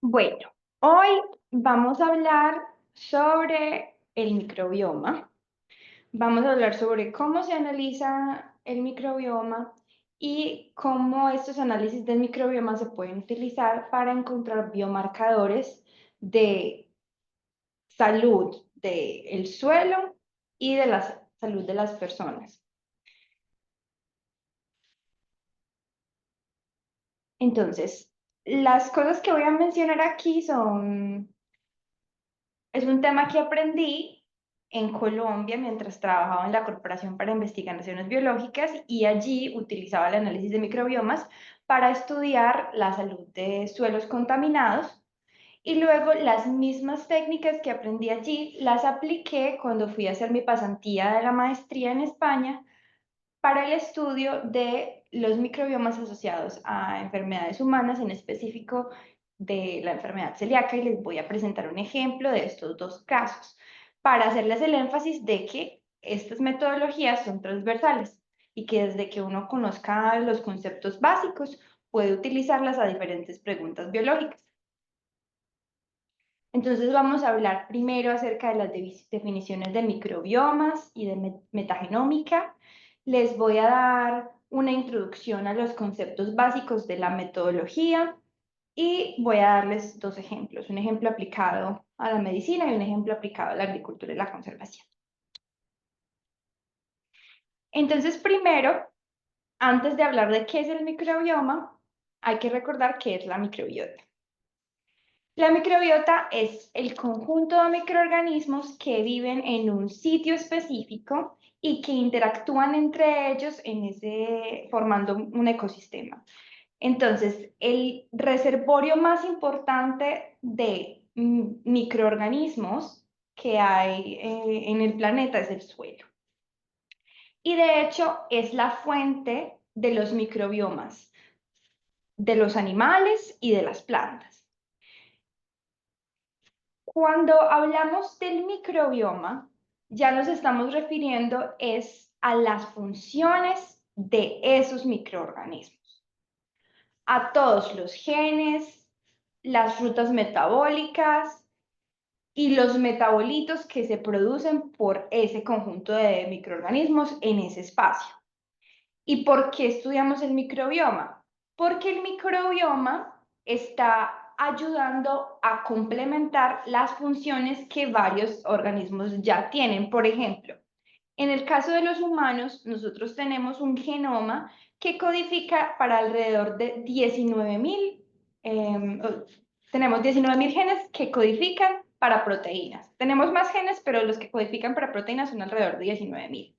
Bueno, hoy vamos a hablar sobre el microbioma. Vamos a hablar sobre cómo se analiza el microbioma y cómo estos análisis del microbioma se pueden utilizar para encontrar biomarcadores de salud del suelo y de la salud de las personas. Entonces, las cosas que voy a mencionar aquí es un tema que aprendí en Colombia mientras trabajaba en la Corporación para Investigaciones Biológicas y allí utilizaba el análisis de microbiomas para estudiar la salud de suelos contaminados y luego las mismas técnicas que aprendí allí las apliqué cuando fui a hacer mi pasantía de la maestría en España para el estudio de los microbiomas asociados a enfermedades humanas, en específico de la enfermedad celíaca, y les voy a presentar un ejemplo de estos dos casos, para hacerles el énfasis de que estas metodologías son transversales y que desde que uno conozca los conceptos básicos puede utilizarlas a diferentes preguntas biológicas. Entonces vamos a hablar primero acerca de las definiciones de microbiomas y de metagenómica. Les voy a dar una introducción a los conceptos básicos de la metodología y voy a darles dos ejemplos, un ejemplo aplicado a la medicina y un ejemplo aplicado a la agricultura y la conservación. Entonces, primero, antes de hablar de qué es el microbioma, hay que recordar qué es la microbiota. La microbiota es el conjunto de microorganismos que viven en un sitio específico y que interactúan entre ellos formando un ecosistema. Entonces, el reservorio más importante de microorganismos que hay en el planeta es el suelo. Y de hecho, es la fuente de los microbiomas, de los animales y de las plantas. Cuando hablamos del microbioma, ya nos estamos refiriendo es a las funciones de esos microorganismos, a todos los genes, las rutas metabólicas y los metabolitos que se producen por ese conjunto de microorganismos en ese espacio. ¿Y por qué estudiamos el microbioma? Porque el microbioma está ayudando a complementar las funciones que varios organismos ya tienen. Por ejemplo, en el caso de los humanos, nosotros tenemos un genoma que codifica para alrededor de 19.000, tenemos 19.000 genes que codifican para proteínas. Tenemos más genes, pero los que codifican para proteínas son alrededor de 19.000.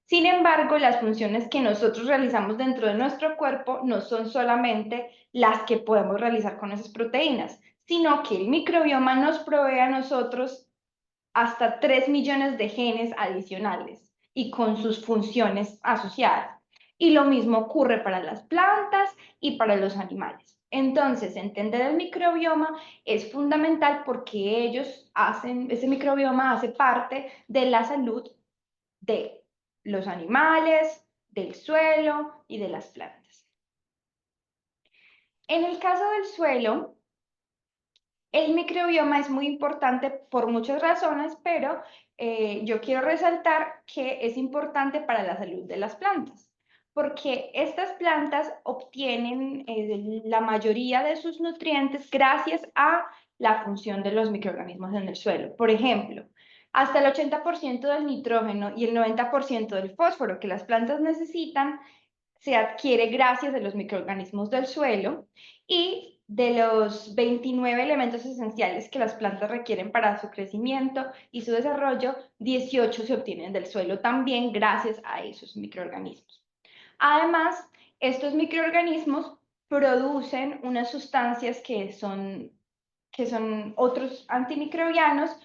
Sin embargo, las funciones que nosotros realizamos dentro de nuestro cuerpo no son solamente las que podemos realizar con esas proteínas, sino que el microbioma nos provee a nosotros hasta 3 millones de genes adicionales y con sus funciones asociadas. Y lo mismo ocurre para las plantas y para los animales. Entonces, entender el microbioma es fundamental porque ese microbioma hace parte de la salud de los animales, del suelo y de las plantas. En el caso del suelo, el microbioma es muy importante por muchas razones, pero yo quiero resaltar que es importante para la salud de las plantas, porque estas plantas obtienen la mayoría de sus nutrientes gracias a la función de los microorganismos en el suelo. Por ejemplo, hasta el 80% del nitrógeno y el 90% del fósforo que las plantas necesitan se adquiere gracias a los microorganismos del suelo y de los 29 elementos esenciales que las plantas requieren para su crecimiento y su desarrollo, 18 se obtienen del suelo también gracias a esos microorganismos. Además, estos microorganismos producen unas sustancias que son otros antimicrobianos,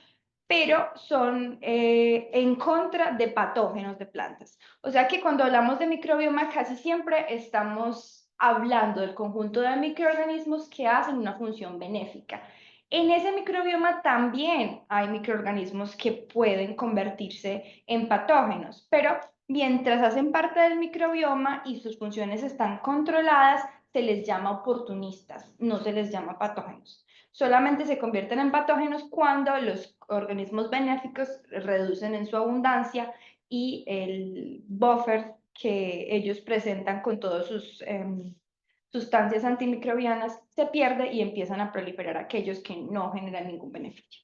pero son en contra de patógenos de plantas. O sea que cuando hablamos de microbioma, casi siempre estamos hablando del conjunto de microorganismos que hacen una función benéfica. En ese microbioma también hay microorganismos que pueden convertirse en patógenos, pero mientras hacen parte del microbioma y sus funciones están controladas, se les llama oportunistas, no se les llama patógenos. solamente se convierten en patógenos cuando los organismos benéficos reducen en su abundancia y el buffer que ellos presentan con todas sus sustancias antimicrobianas se pierde y empiezan a proliferar aquellos que no generan ningún beneficio.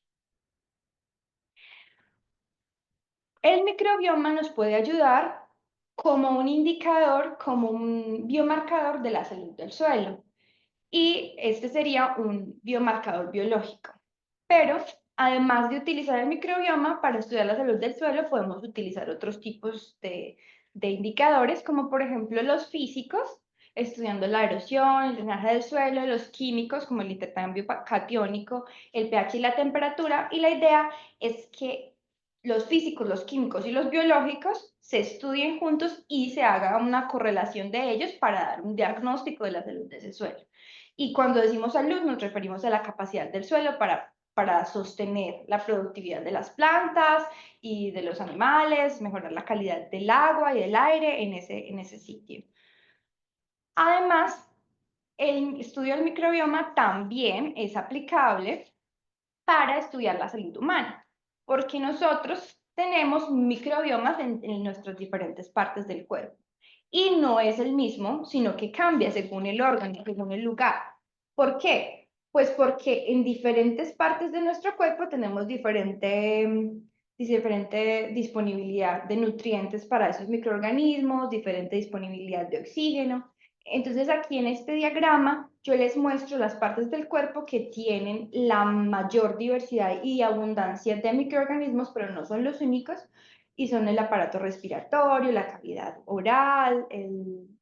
El microbioma nos puede ayudar como un indicador, como un biomarcador de la salud del suelo. Y este sería un biomarcador biológico. Pero además de utilizar el microbioma para estudiar la salud del suelo, podemos utilizar otros tipos de indicadores, como por ejemplo los físicos, estudiando la erosión, el drenaje del suelo, los químicos, como el intercambio catiónico, el pH y la temperatura. Y la idea es que los físicos, los químicos y los biológicos se estudien juntos y se haga una correlación de ellos para dar un diagnóstico de la salud de ese suelo. Y cuando decimos salud, nos referimos a la capacidad del suelo para sostener la productividad de las plantas y de los animales, mejorar la calidad del agua y del aire en ese sitio. Además, el estudio del microbioma también es aplicable para estudiar la salud humana, porque nosotros tenemos microbiomas en nuestras diferentes partes del cuerpo. Y no es el mismo, sino que cambia según el órgano, según el lugar. ¿Por qué? Pues porque en diferentes partes de nuestro cuerpo tenemos diferente disponibilidad de nutrientes para esos microorganismos, diferente disponibilidad de oxígeno. Entonces aquí en este diagrama yo les muestro las partes del cuerpo que tienen la mayor diversidad y abundancia de microorganismos, pero no son los únicos, y son el aparato respiratorio, la cavidad oral,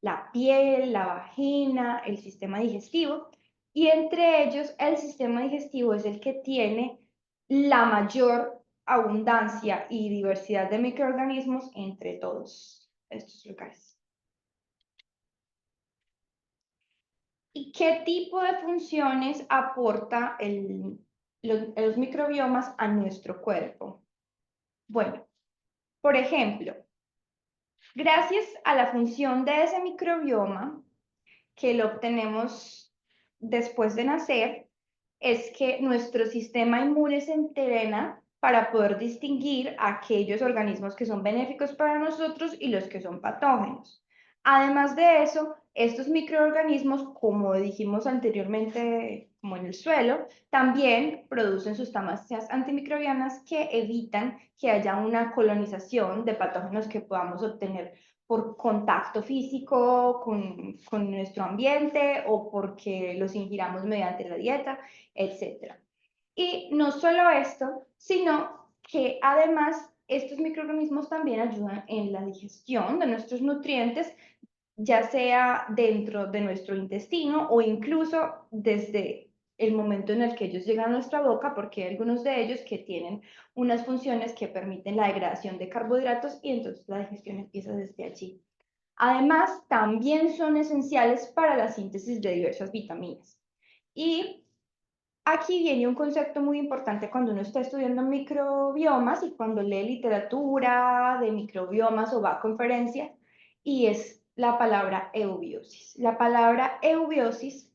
la piel, la vagina, el sistema digestivo, y entre ellos el sistema digestivo es el que tiene la mayor abundancia y diversidad de microorganismos entre todos estos lugares. ¿Y qué tipo de funciones aporta los microbiomas a nuestro cuerpo? Bueno, por ejemplo, gracias a la función de ese microbioma que lo obtenemos después de nacer, es que nuestro sistema inmune se entrena para poder distinguir aquellos organismos que son benéficos para nosotros y los que son patógenos. Además de eso, estos microorganismos, como dijimos anteriormente, como en el suelo, también producen sustancias antimicrobianas que evitan que haya una colonización de patógenos que podamos obtener por contacto físico con nuestro ambiente o porque los ingiramos mediante la dieta, etc. Y no solo esto, sino que además estos microorganismos también ayudan en la digestión de nuestros nutrientes, ya sea dentro de nuestro intestino o incluso desde el momento en el que ellos llegan a nuestra boca, porque hay algunos de ellos que tienen unas funciones que permiten la degradación de carbohidratos y entonces la digestión empieza desde allí. Además, también son esenciales para la síntesis de diversas vitaminas. Y aquí viene un concepto muy importante cuando uno está estudiando microbiomas y cuando lee literatura de microbiomas o va a conferencias, y es la palabra eubiosis. La palabra eubiosis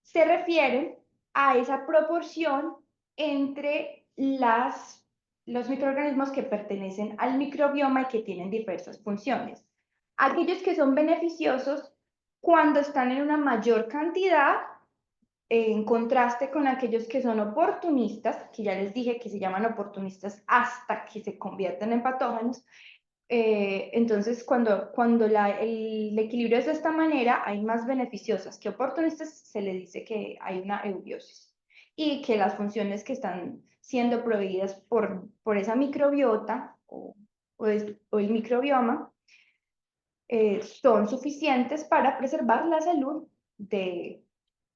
se refiere a esa proporción entre los microorganismos que pertenecen al microbioma y que tienen diversas funciones. Aquellos que son beneficiosos cuando están en una mayor cantidad, en contraste con aquellos que son oportunistas, que ya les dije que se llaman oportunistas hasta que se convierten en patógenos. Entonces, cuando el equilibrio es de esta manera, hay más beneficiosas que oportunistas, se le dice que hay una eubiosis y que las funciones que están siendo proveídas por esa microbiota o el microbioma son suficientes para preservar la salud de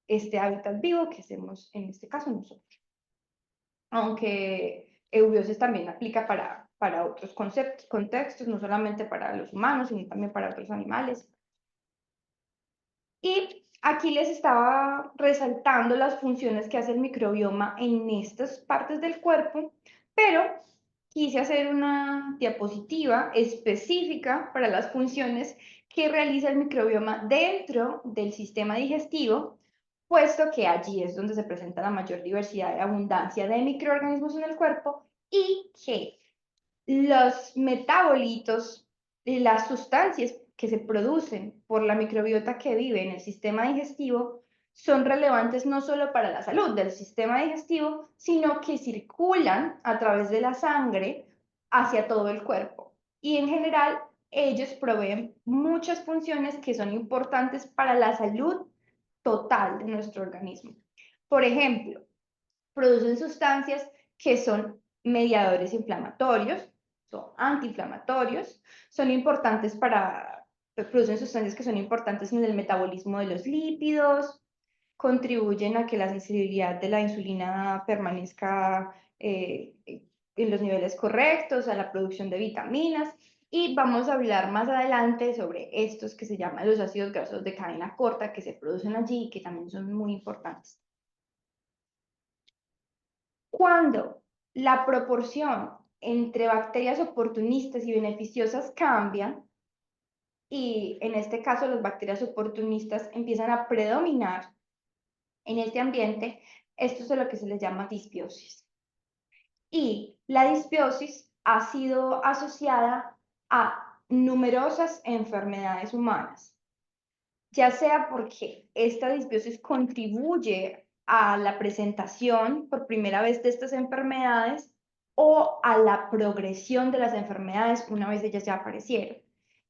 este hábitat vivo que hacemos en este caso nosotros. Aunque eubiosis también aplica para otros contextos, no solamente para los humanos, sino también para otros animales. Y aquí les estaba resaltando las funciones que hace el microbioma en estas partes del cuerpo, pero quise hacer una diapositiva específica para las funciones que realiza el microbioma dentro del sistema digestivo, puesto que allí es donde se presenta la mayor diversidad y abundancia de microorganismos en el cuerpo y que los metabolitos y las sustancias que se producen por la microbiota que vive en el sistema digestivo son relevantes no solo para la salud del sistema digestivo, sino que circulan a través de la sangre hacia todo el cuerpo. Y en general, ellos proveen muchas funciones que son importantes para la salud total de nuestro organismo. Por ejemplo, producen sustancias que son mediadores inflamatorios, son antiinflamatorios, son importantes producen sustancias que son importantes en el metabolismo de los lípidos, contribuyen a que la sensibilidad de la insulina permanezca en los niveles correctos, a la producción de vitaminas, y vamos a hablar más adelante sobre estos que se llaman los ácidos grasos de cadena corta que se producen allí y que también son muy importantes. Cuando la proporción entre bacterias oportunistas y beneficiosas cambia, y en este caso las bacterias oportunistas empiezan a predominar en este ambiente, esto es lo que se les llama disbiosis. Y la disbiosis ha sido asociada a numerosas enfermedades humanas, ya sea porque esta disbiosis contribuye a la presentación por primera vez de estas enfermedades o a la progresión de las enfermedades una vez ellas ya aparecieron.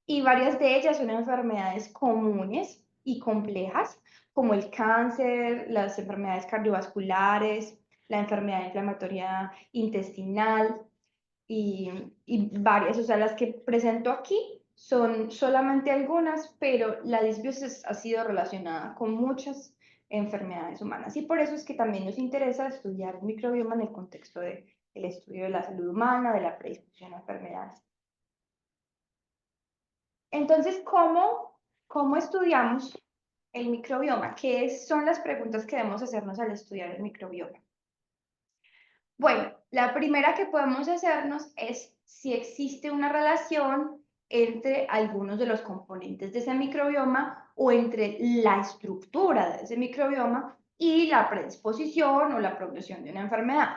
Y varias de ellas son enfermedades comunes y complejas, como el cáncer, las enfermedades cardiovasculares, la enfermedad inflamatoria intestinal, y varias, o sea, las que presento aquí son solamente algunas, pero la disbiosis ha sido relacionada con muchas enfermedades humanas y por eso es que también nos interesa estudiar el microbioma en el contexto del estudio de la salud humana, de la predisposición a enfermedades. Entonces, ¿cómo estudiamos el microbioma? ¿Qué son las preguntas que debemos hacernos al estudiar el microbioma? Bueno, la primera que podemos hacernos es si existe una relación entre algunos de los componentes de ese microbioma o entre la estructura de ese microbioma y la predisposición o la progresión de una enfermedad.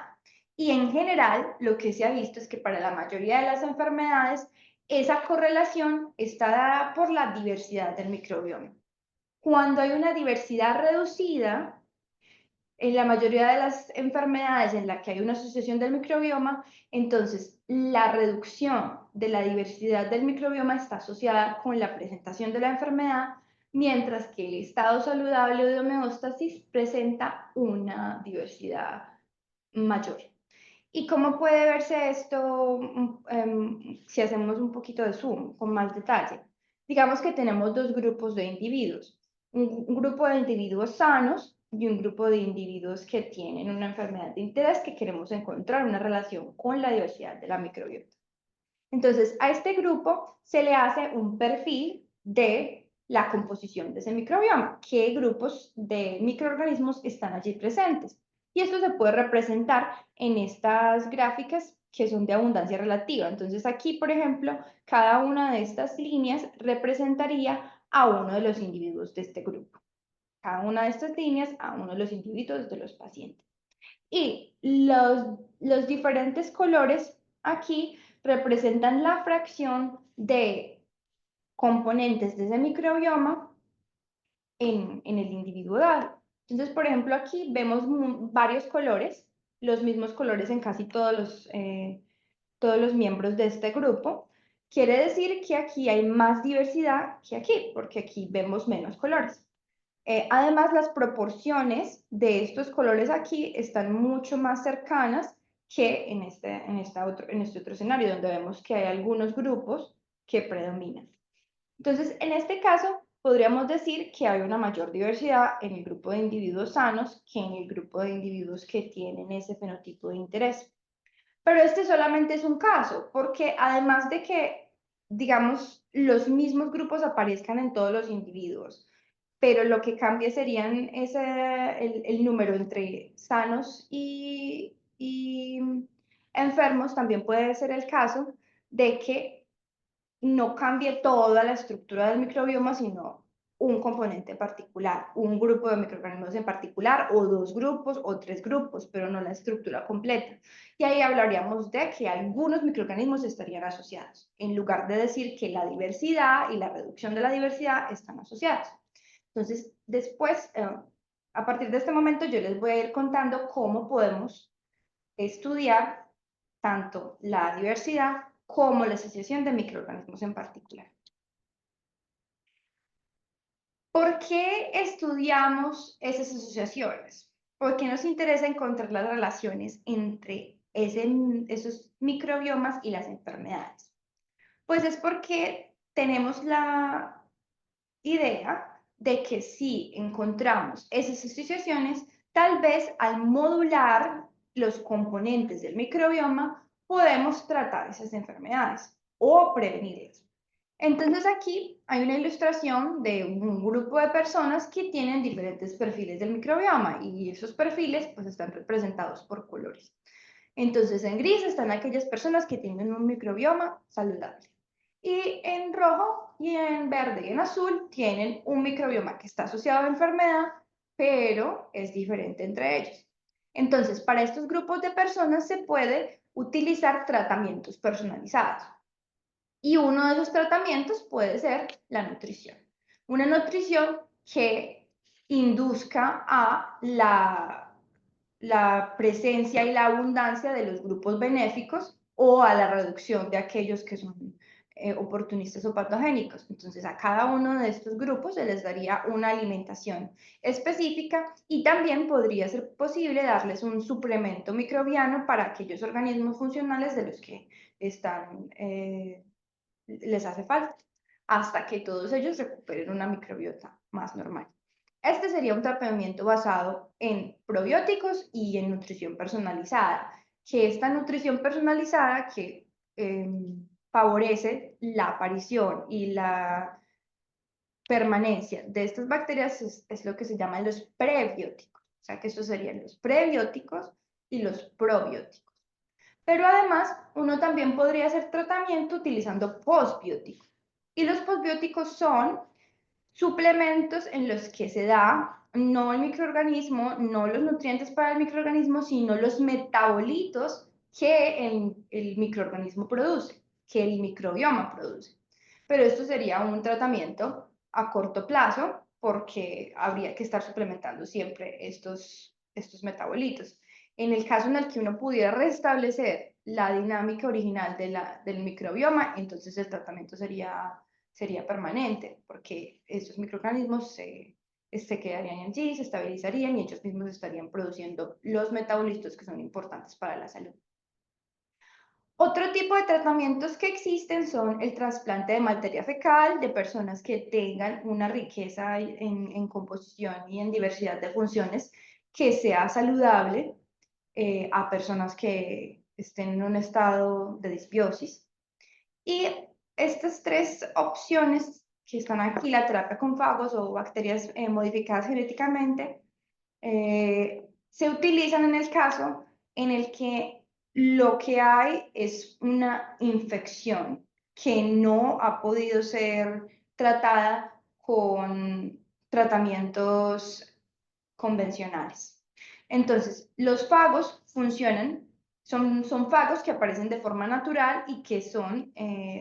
Y en general, lo que se ha visto es que para la mayoría de las enfermedades, esa correlación está dada por la diversidad del microbioma. Cuando hay una diversidad reducida, en la mayoría de las enfermedades en las que hay una asociación del microbioma, entonces la reducción de la diversidad del microbioma está asociada con la presentación de la enfermedad, mientras que el estado saludable o de homeostasis presenta una diversidad mayor. ¿Y cómo puede verse esto si hacemos un poquito de zoom, con más detalle? Digamos que tenemos dos grupos de individuos. Un grupo de individuos sanos y un grupo de individuos que tienen una enfermedad de interés que queremos encontrar una relación con la diversidad de la microbiota. Entonces, a este grupo se le hace un perfil de la composición de ese microbioma, qué grupos de microorganismos están allí presentes. Y esto se puede representar en estas gráficas que son de abundancia relativa. Entonces, aquí, por ejemplo, cada una de estas líneas representaría a uno de los individuos de este grupo. Cada una de estas líneas a uno de los individuos de los pacientes. Y los diferentes colores aquí representan la fracción de componentes de ese microbioma en el individuo dado. Entonces, por ejemplo, aquí vemos varios colores, los mismos colores en casi todos los miembros de este grupo. Quiere decir que aquí hay más diversidad que aquí, porque aquí vemos menos colores. Además, las proporciones de estos colores aquí están mucho más cercanas que en este otro escenario, donde vemos que hay algunos grupos que predominan. Entonces, en este caso, podríamos decir que hay una mayor diversidad en el grupo de individuos sanos que en el grupo de individuos que tienen ese fenotipo de interés. Pero este solamente es un caso, porque además de que, digamos, los mismos grupos aparezcan en todos los individuos, pero lo que cambia serían el número entre sanos y enfermos, también puede ser el caso de que no cambie toda la estructura del microbioma, sino un componente en particular, un grupo de microorganismos en particular, o 2 grupos, o 3 grupos, pero no la estructura completa. Y ahí hablaríamos de que algunos microorganismos estarían asociados, en lugar de decir que la diversidad y la reducción de la diversidad están asociados. Entonces, después, a partir de este momento, yo les voy a ir contando cómo podemos estudiar tanto la diversidad como la asociación de microorganismos en particular. ¿Por qué estudiamos esas asociaciones? ¿Por qué nos interesa encontrar las relaciones entre esos microbiomas y las enfermedades? Pues es porque tenemos la idea de que si encontramos esas asociaciones, tal vez al modular los componentes del microbioma, podemos tratar esas enfermedades o prevenirlas. Entonces aquí hay una ilustración de un grupo de personas que tienen diferentes perfiles del microbioma y esos perfiles pues están representados por colores. Entonces en gris están aquellas personas que tienen un microbioma saludable. Y en rojo y en verde y en azul tienen un microbioma que está asociado a la enfermedad, pero es diferente entre ellos. Entonces, para estos grupos de personas se puede utilizar tratamientos personalizados. Y uno de esos tratamientos puede ser la nutrición. Una nutrición que induzca a la presencia y la abundancia de los grupos benéficos o a la reducción de aquellos que son oportunistas o patogénicos. Entonces, a cada uno de estos grupos se les daría una alimentación específica y también podría ser posible darles un suplemento microbiano para aquellos organismos funcionales de los que están les hace falta, hasta que todos ellos recuperen una microbiota más normal. Este sería un tratamiento basado en probióticos y en nutrición personalizada, que esta nutrición personalizada que favorece la aparición y la permanencia de estas bacterias es lo que se llama los prebióticos. O sea que estos serían los prebióticos y los probióticos. Pero además, uno también podría hacer tratamiento utilizando postbióticos. Y los postbióticos son suplementos en los que se da no el microorganismo, no los nutrientes para el microorganismo, sino los metabolitos que el microorganismo produce, que el microbioma produce. Pero esto sería un tratamiento a corto plazo porque habría que estar suplementando siempre estos metabolitos. En el caso en el que uno pudiera restablecer la dinámica original del microbioma, entonces el tratamiento sería permanente, porque esos microorganismos se quedarían allí, se estabilizarían y ellos mismos estarían produciendo los metabolitos que son importantes para la salud. Otro tipo de tratamientos que existen son el trasplante de materia fecal de personas que tengan una riqueza en composición y en diversidad de funciones que sea saludable a personas que estén en un estado de disbiosis. Y estas tres opciones que están aquí, la terapia con fagos o bacterias modificadas genéticamente, se utilizan en el caso en el que lo que hay es una infección que no ha podido ser tratada con tratamientos convencionales. Entonces, los fagos funcionan, son fagos que aparecen de forma natural y que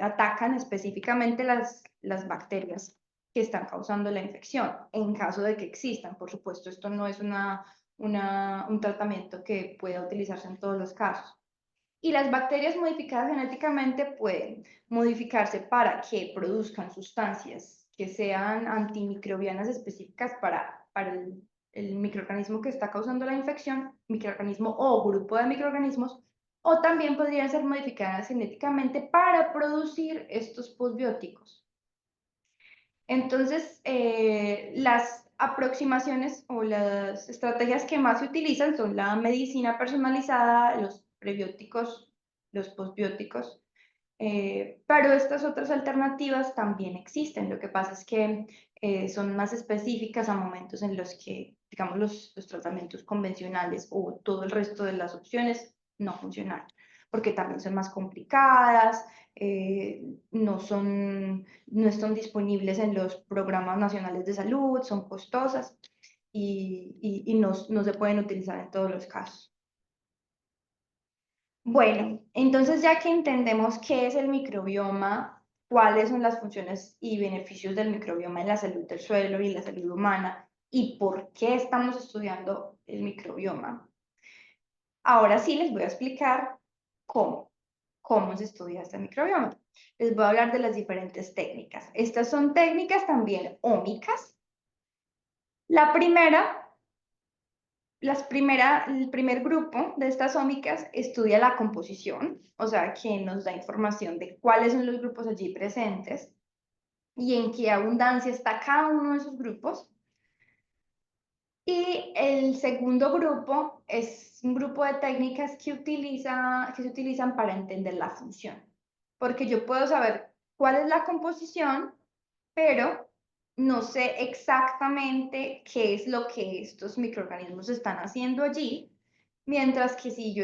atacan específicamente las bacterias que están causando la infección, en caso de que existan. Por supuesto, esto no es un tratamiento que pueda utilizarse en todos los casos. Y las bacterias modificadas genéticamente pueden modificarse para que produzcan sustancias que sean antimicrobianas específicas para el microorganismo que está causando la infección, microorganismo o grupo de microorganismos, o también podrían ser modificadas genéticamente para producir estos postbióticos. Entonces, las aproximaciones o las estrategias que más se utilizan son la medicina personalizada, los prebióticos, los postbióticos, pero estas otras alternativas también existen. Lo que pasa es que son más específicas a momentos en los que, digamos, los tratamientos convencionales o todo el resto de las opciones no funcionan, porque también son más complicadas, no están disponibles en los programas nacionales de salud, son costosas y no se pueden utilizar en todos los casos. Bueno, entonces ya que entendemos qué es el microbioma, cuáles son las funciones y beneficios del microbioma en la salud del suelo y en la salud humana y por qué estamos estudiando el microbioma, ahora sí les voy a explicar cómo se estudia este microbioma. Les voy a hablar de las diferentes técnicas. Estas son técnicas también ómicas. La primera el primer grupo de estas ómicas estudia la composición, o sea, que nos da información de cuáles son los grupos allí presentes y en qué abundancia está cada uno de esos grupos. Y el segundo grupo es un grupo de técnicas que se utilizan para entender la función. Porque yo puedo saber cuál es la composición, pero no sé exactamente qué es lo que estos microorganismos están haciendo allí, mientras que si yo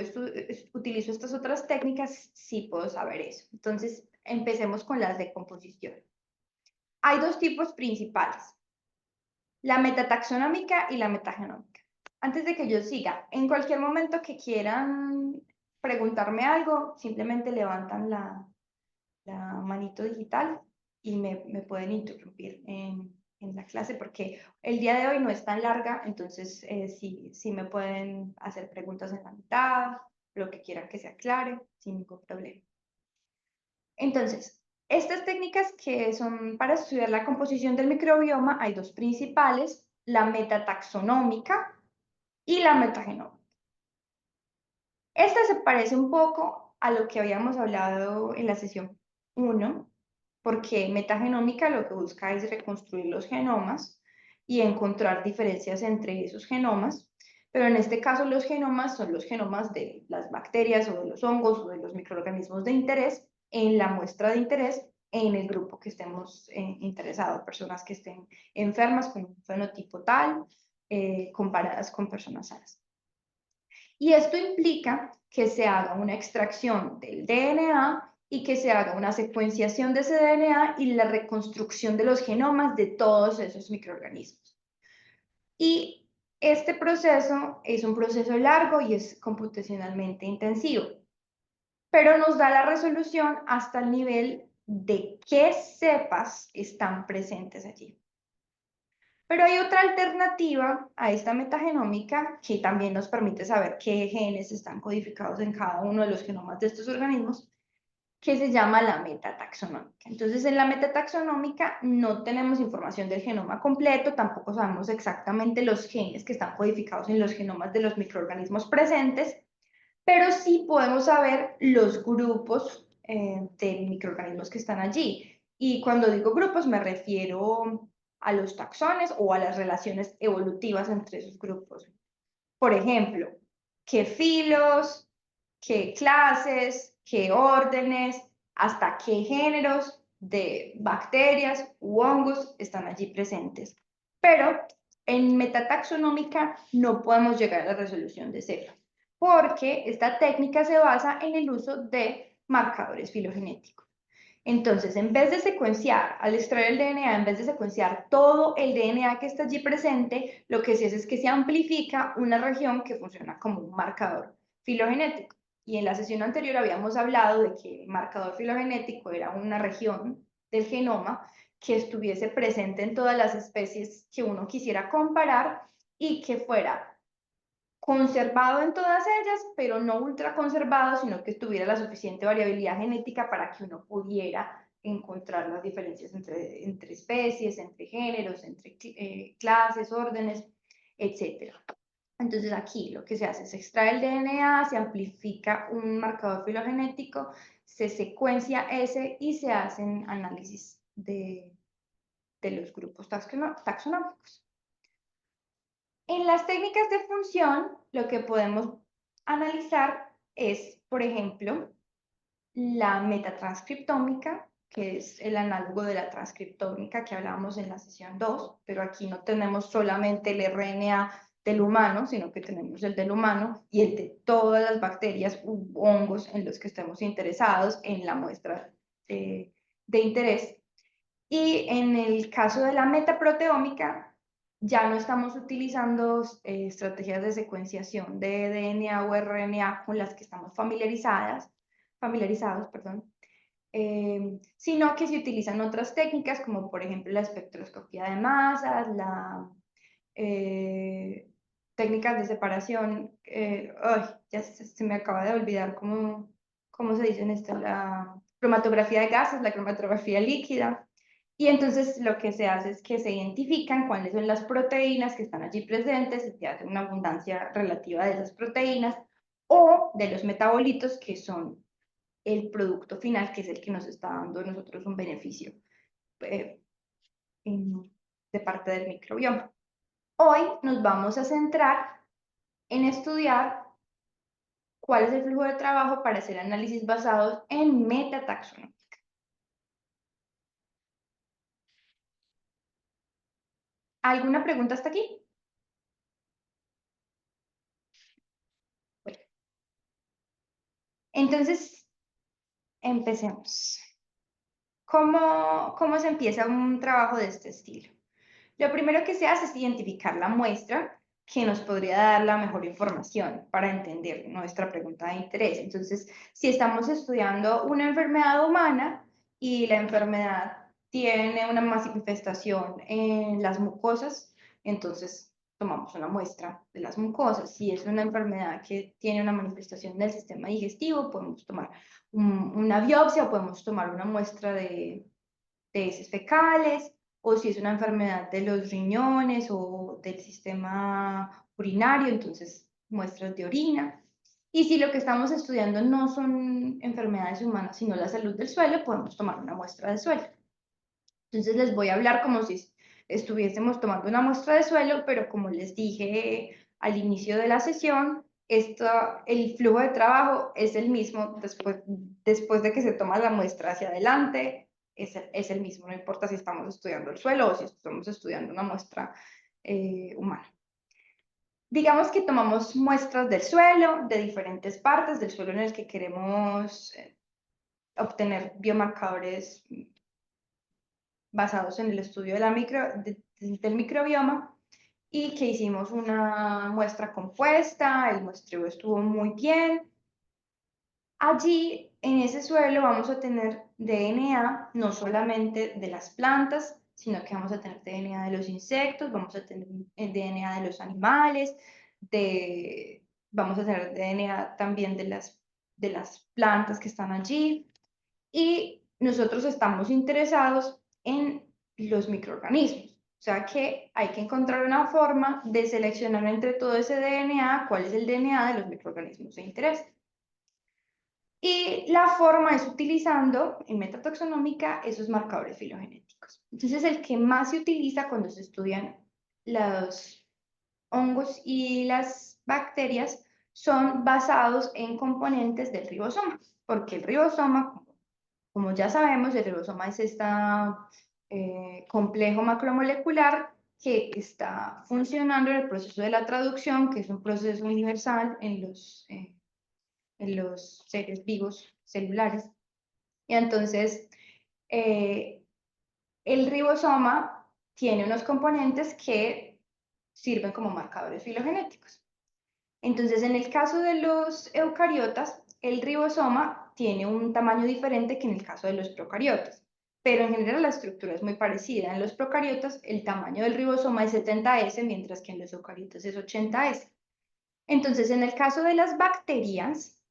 utilizo estas otras técnicas, sí puedo saber eso. Entonces, empecemos con las de composición. Hay dos tipos principales, la metataxonómica y la metagenómica. Antes de que yo siga, en cualquier momento que quieran preguntarme algo, simplemente levantan la manito digital y me pueden interrumpir en la clase porque el día de hoy no es tan larga, entonces sí me pueden hacer preguntas en la mitad, lo que quieran que se aclare, sin ningún problema. Entonces, estas técnicas que son para estudiar la composición del microbioma, hay dos principales, la metataxonómica y la metagenómica. Esta se parece un poco a lo que habíamos hablado en la sesión 1, porque metagenómica lo que busca es reconstruir los genomas y encontrar diferencias entre esos genomas, pero en este caso los genomas son los genomas de las bacterias o de los hongos o de los microorganismos de interés en la muestra de interés en el grupo que estemos interesados, personas que estén enfermas con un fenotipo tal, comparadas con personas sanas. Y esto implica que se haga una extracción del DNA y que se haga una secuenciación de ese DNA y la reconstrucción de los genomas de todos esos microorganismos. Y este proceso es un proceso largo y es computacionalmente intensivo, pero nos da la resolución hasta el nivel de qué cepas están presentes allí. Pero hay otra alternativa a esta metagenómica que también nos permite saber qué genes están codificados en cada uno de los genomas de estos organismos, que se llama la metataxonómica. Entonces, en la metataxonómica no tenemos información del genoma completo, tampoco sabemos exactamente los genes que están codificados en los genomas de los microorganismos presentes, pero sí podemos saber los grupos de microorganismos que están allí. Y cuando digo grupos me refiero a los taxones o a las relaciones evolutivas entre esos grupos. Por ejemplo, qué filos, qué clases, qué órdenes, hasta qué géneros de bacterias u hongos están allí presentes. Pero en metataxonómica no podemos llegar a la resolución de cero, porque esta técnica se basa en el uso de marcadores filogenéticos. Entonces, en vez de secuenciar, al extraer el DNA, en vez de secuenciar todo el DNA que está allí presente, lo que se hace es que se amplifica una región que funciona como un marcador filogenético. Y en la sesión anterior habíamos hablado de que el marcador filogenético era una región del genoma que estuviese presente en todas las especies que uno quisiera comparar y que fuera conservado en todas ellas, pero no ultra conservado, sino que tuviera la suficiente variabilidad genética para que uno pudiera encontrar las diferencias entre especies, entre géneros, entre clases, órdenes, etc. Entonces aquí lo que se hace es extraer el DNA, se amplifica un marcador filogenético, se secuencia ese y se hacen análisis de los grupos taxonómicos. En las técnicas de función, lo que podemos analizar es, por ejemplo, la metatranscriptómica, que es el análogo de la transcriptómica que hablábamos en la sesión 2, pero aquí no tenemos solamente el RNA del humano, sino que tenemos el del humano y el de todas las bacterias u hongos en los que estemos interesados en la muestra de interés. Y en el caso de la metaproteómica, ya no estamos utilizando estrategias de secuenciación de DNA o RNA con las que estamos familiarizados, perdón, sino que se utilizan otras técnicas como por ejemplo la espectroscopía de masas, eh, técnicas de separación, ay, ya se me acaba de olvidar cómo se dice en esto, la cromatografía de gases, la cromatografía líquida. Y entonces lo que se hace es que se identifican cuáles son las proteínas que están allí presentes, se hace una abundancia relativa de esas proteínas o de los metabolitos que son el producto final, que es el que nos está dando a nosotros un beneficio eh, de parte del microbioma. Hoy nos vamos a centrar en estudiar cuál es el flujo de trabajo para hacer análisis basados en metataxonomía. ¿Alguna pregunta hasta aquí? Bueno, entonces, empecemos. ¿Cómo se empieza un trabajo de este estilo? Lo primero que se hace es identificar la muestra que nos podría dar la mejor información para entender nuestra pregunta de interés. Entonces, si estamos estudiando una enfermedad humana y la enfermedad tiene una manifestación en las mucosas, entonces tomamos una muestra de las mucosas. Si es una enfermedad que tiene una manifestación del sistema digestivo, podemos tomar una biopsia o podemos tomar una muestra de heces fecales, o si es una enfermedad de los riñones o del sistema urinario, entonces muestras de orina. Y si lo que estamos estudiando no son enfermedades humanas, sino la salud del suelo, podemos tomar una muestra de suelo. Entonces les voy a hablar como si estuviésemos tomando una muestra de suelo, pero como les dije al inicio de la sesión, el flujo de trabajo es el mismo después de que se toma la muestra hacia adelante, es el mismo, no importa si estamos estudiando el suelo o si estamos estudiando una muestra humana. Digamos que tomamos muestras del suelo, de diferentes partes del suelo en el que queremos obtener biomarcadores basados en el estudio del microbioma y que hicimos una muestra compuesta, el muestreo estuvo muy bien. Allí, en ese suelo, vamos a tener DNA, no solamente de las plantas, sino que vamos a tener DNA de los insectos, vamos a tener DNA de los animales, vamos a tener DNA también de las plantas que están allí. Y nosotros estamos interesados en los microorganismos. O sea que hay que encontrar una forma de seleccionar entre todo ese DNA cuál es el DNA de los microorganismos de interés. Y la forma es utilizando en metataxonómica esos marcadores filogenéticos. Entonces, el que más se utiliza cuando se estudian los hongos y las bacterias son basados en componentes del ribosoma, porque el ribosoma, como ya sabemos, el ribosoma es este complejo macromolecular que está funcionando en el proceso de la traducción, que es un proceso universal en los seres vivos celulares. Y entonces, eh, el ribosoma tiene unos componentes que sirven como marcadores filogenéticos. Entonces, en el caso de los eucariotas, el ribosoma tiene un tamaño diferente que en el caso de los procariotas, pero en general la estructura es muy parecida. En los procariotas, el tamaño del ribosoma es 70S, mientras que en los eucariotas es 80S. Entonces, en el caso de las bacterias,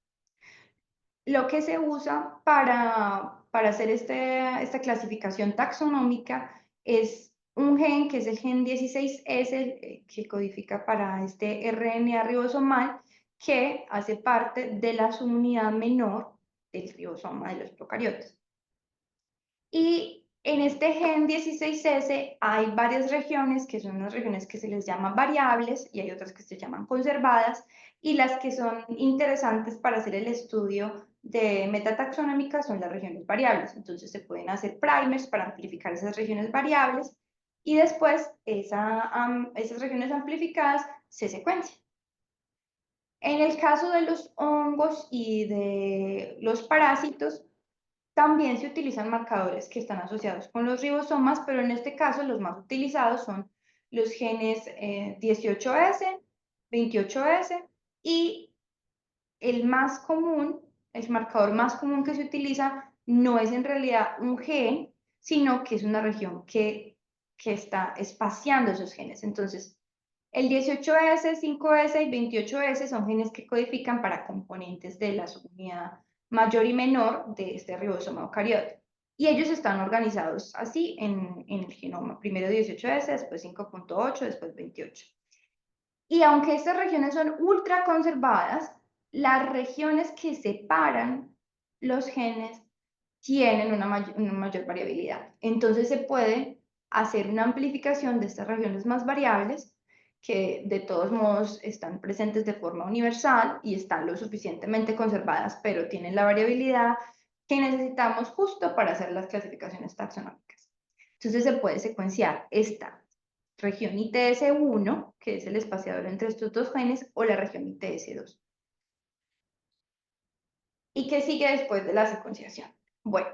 lo que se usa para hacer esta clasificación taxonómica es un gen que es el gen 16S, que codifica para este RNA ribosomal, que hace parte de la subunidad menor del ribosoma de los procariotas. Y en este gen 16S hay varias regiones que son unas regiones que se les llama variables y hay otras que se llaman conservadas, y las que son interesantes para hacer el estudio de metataxonómica son las regiones variables. Entonces se pueden hacer primers para amplificar esas regiones variables y después esas regiones amplificadas se secuencian. En el caso de los hongos y de los parásitos, También se utilizan marcadores que están asociados con los ribosomas, pero en este caso los más utilizados son los genes 18S, 28S y el más común, el marcador más común que se utiliza no es en realidad un gen, sino que es una región que está espaciando esos genes. Entonces, el 18S, 5S y 28S son genes que codifican para componentes de la subunidad mayor y menor de este ribosoma eucariote. Y ellos están organizados así en el genoma. Primero 18S, después 5.8, después 28. Y aunque estas regiones son ultra conservadas, las regiones que separan los genes tienen una mayor variabilidad. Entonces se puede hacer una amplificación de estas regiones más variables que de todos modos están presentes de forma universal y están lo suficientemente conservadas, pero tienen la variabilidad que necesitamos justo para hacer las clasificaciones taxonómicas. Entonces se puede secuenciar esta región ITS1, que es el espaciador entre estos dos genes, o la región ITS2. ¿Y qué sigue después de la secuenciación? Bueno,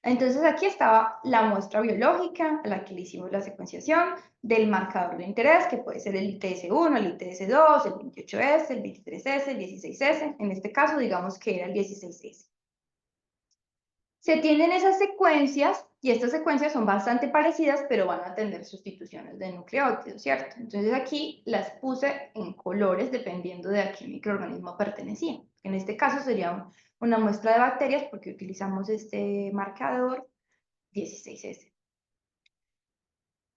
entonces aquí estaba la muestra biológica a la que le hicimos la secuenciación del marcador de interés, que puede ser el ITS1, el ITS2, el 28S, el 23S, el 16S. En este caso, digamos que era el 16S. Se tienen esas secuencias y estas secuencias son bastante parecidas, pero van a tener sustituciones de nucleótidos, ¿cierto? Entonces aquí las puse en colores dependiendo de a qué microorganismo pertenecía. En este caso sería una muestra de bacterias porque utilizamos este marcador 16S.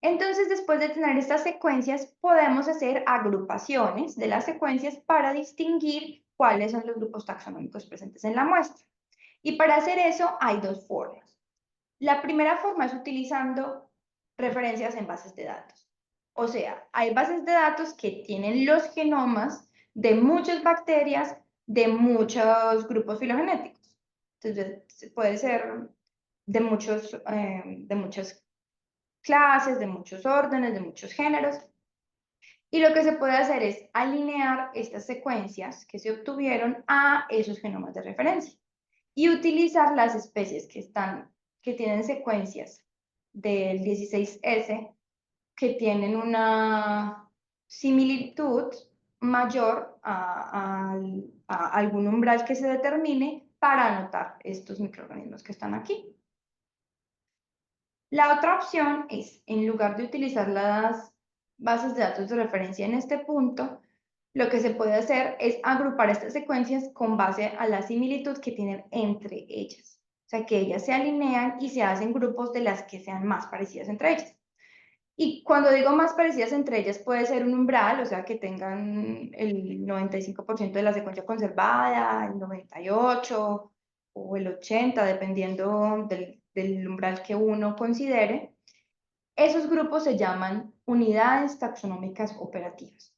Entonces, después de tener estas secuencias, podemos hacer agrupaciones de las secuencias para distinguir cuáles son los grupos taxonómicos presentes en la muestra. Y para hacer eso hay dos formas. La primera forma es utilizando referencias en bases de datos. O sea, hay bases de datos que tienen los genomas de muchas bacterias de muchos grupos filogenéticos. Entonces, puede ser de muchas clases, de muchos órdenes, de muchos géneros. Y lo que se puede hacer es alinear estas secuencias que se obtuvieron a esos genomas de referencia y utilizar las especies que tienen secuencias del 16S que tienen una similitud mayor a algún umbral que se determine para anotar estos microorganismos que están aquí. La otra opción es, en lugar de utilizar las bases de datos de referencia en este punto, lo que se puede hacer es agrupar estas secuencias con base a la similitud que tienen entre ellas. O sea, que ellas se alinean y se hacen grupos de las que sean más parecidas entre ellas. Y cuando digo más parecidas entre ellas, puede ser un umbral, o sea, que tengan el 95% de la secuencia conservada, el 98% o el 80%, dependiendo del umbral que uno considere. Esos grupos se llaman unidades taxonómicas operativas.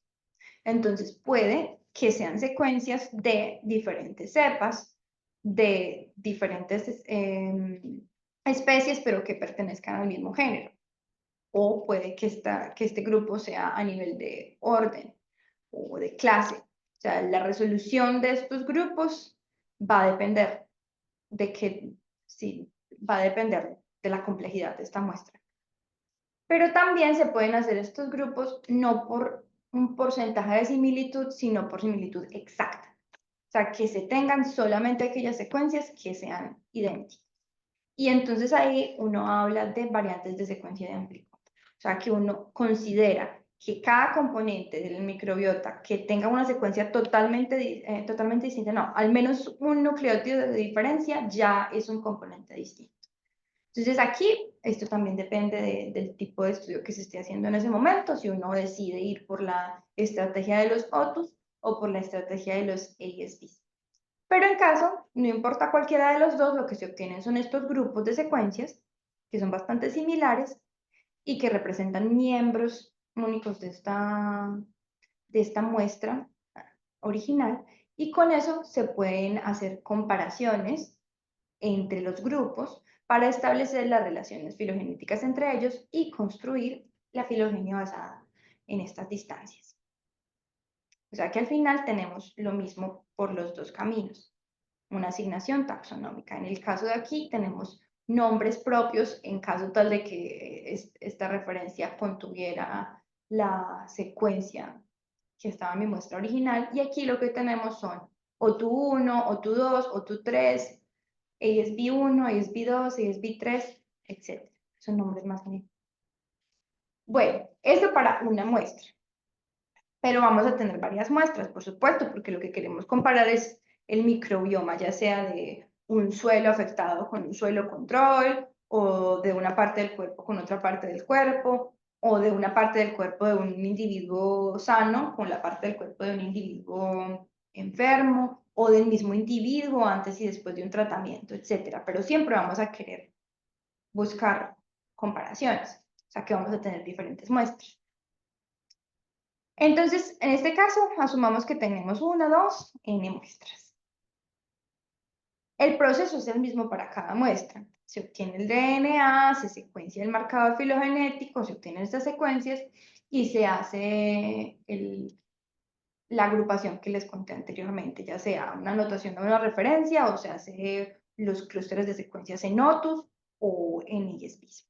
Entonces, puede que sean secuencias de diferentes cepas, de diferentes especies, pero que pertenezcan al mismo género. O puede que este grupo sea a nivel de orden o de clase. O sea, la resolución de estos grupos va a depender sí, va a depender de la complejidad de esta muestra. Pero también se pueden hacer estos grupos no por un porcentaje de similitud, sino por similitud exacta. O sea, que se tengan solamente aquellas secuencias que sean idénticas. Y entonces ahí uno habla de variantes de secuencia de amplitud. O sea, que uno considera que cada componente del microbiota que tenga una secuencia totalmente distinta, no, al menos un nucleótido de diferencia ya es un componente distinto. Entonces aquí esto también depende del tipo de estudio que se esté haciendo en ese momento, si uno decide ir por la estrategia de los OTUs o por la estrategia de los ASDs. Pero en caso, no importa cualquiera de los dos, lo que se obtienen son estos grupos de secuencias que son bastante similares y que representan miembros únicos de esta muestra original, y con eso se pueden hacer comparaciones entre los grupos para establecer las relaciones filogenéticas entre ellos y construir la filogenia basada en estas distancias. O sea que al final tenemos lo mismo por los dos caminos. una asignación taxonómica. En el caso de aquí tenemos nombres propios en caso tal de que esta referencia contuviera la secuencia que estaba en mi muestra original, y aquí lo que tenemos son OTU1, OTU2, OTU3, ASB1, ASB2, ASB3, etc. Son nombres más bonitos. Bueno, esto para una muestra, pero vamos a tener varias muestras, por supuesto, porque lo que queremos comparar es el microbioma, ya sea de un suelo afectado con un suelo control, o de una parte del cuerpo con otra parte del cuerpo, o de una parte del cuerpo de un individuo sano con la parte del cuerpo de un individuo enfermo, o del mismo individuo antes y después de un tratamiento, etc. Pero siempre vamos a querer buscar comparaciones, o sea que vamos a tener diferentes muestras. Entonces, en este caso, asumamos que tenemos 1, 2, n muestras. El proceso es el mismo para cada muestra. Se obtiene el DNA, se secuencia el marcador filogenético, se obtienen estas secuencias y se hace la agrupación que les conté anteriormente, ya sea una anotación o una referencia, o se hace los clústeres de secuencias en OTUS o en ISBs.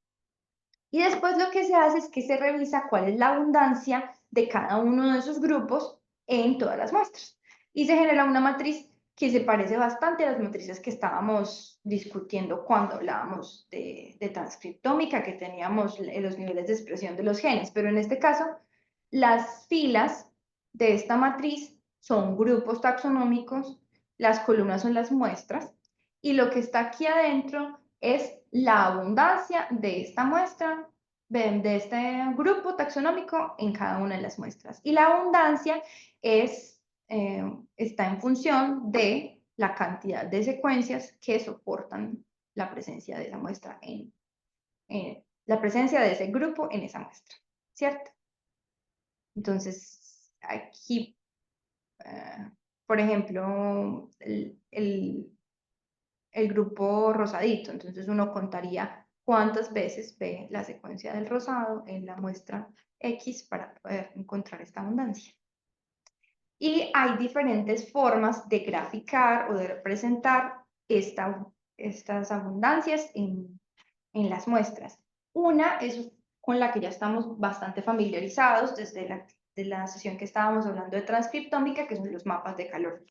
Y después lo que se hace es que se revisa cuál es la abundancia de cada uno de esos grupos en todas las muestras. Y se genera una matriz que se parece bastante a las matrices que estábamos discutiendo cuando hablábamos de transcriptómica, que teníamos los niveles de expresión de los genes. Pero en este caso, las filas de esta matriz son grupos taxonómicos, las columnas son las muestras, y lo que está aquí adentro es la abundancia de esta muestra, de este grupo taxonómico en cada una de las muestras. Y la abundancia está en función de la cantidad de secuencias que soportan la presencia de esa muestra la presencia de ese grupo en esa muestra, ¿cierto? Entonces, aquí, por ejemplo, el grupo rosadito. Entonces uno contaría cuántas veces ve la secuencia del rosado en la muestra X para poder encontrar esta abundancia. Y hay diferentes formas de graficar o de representar estas abundancias en las muestras. Una es con la que ya estamos bastante familiarizados desde la sesión que estábamos hablando de transcriptómica, que son los mapas de calor.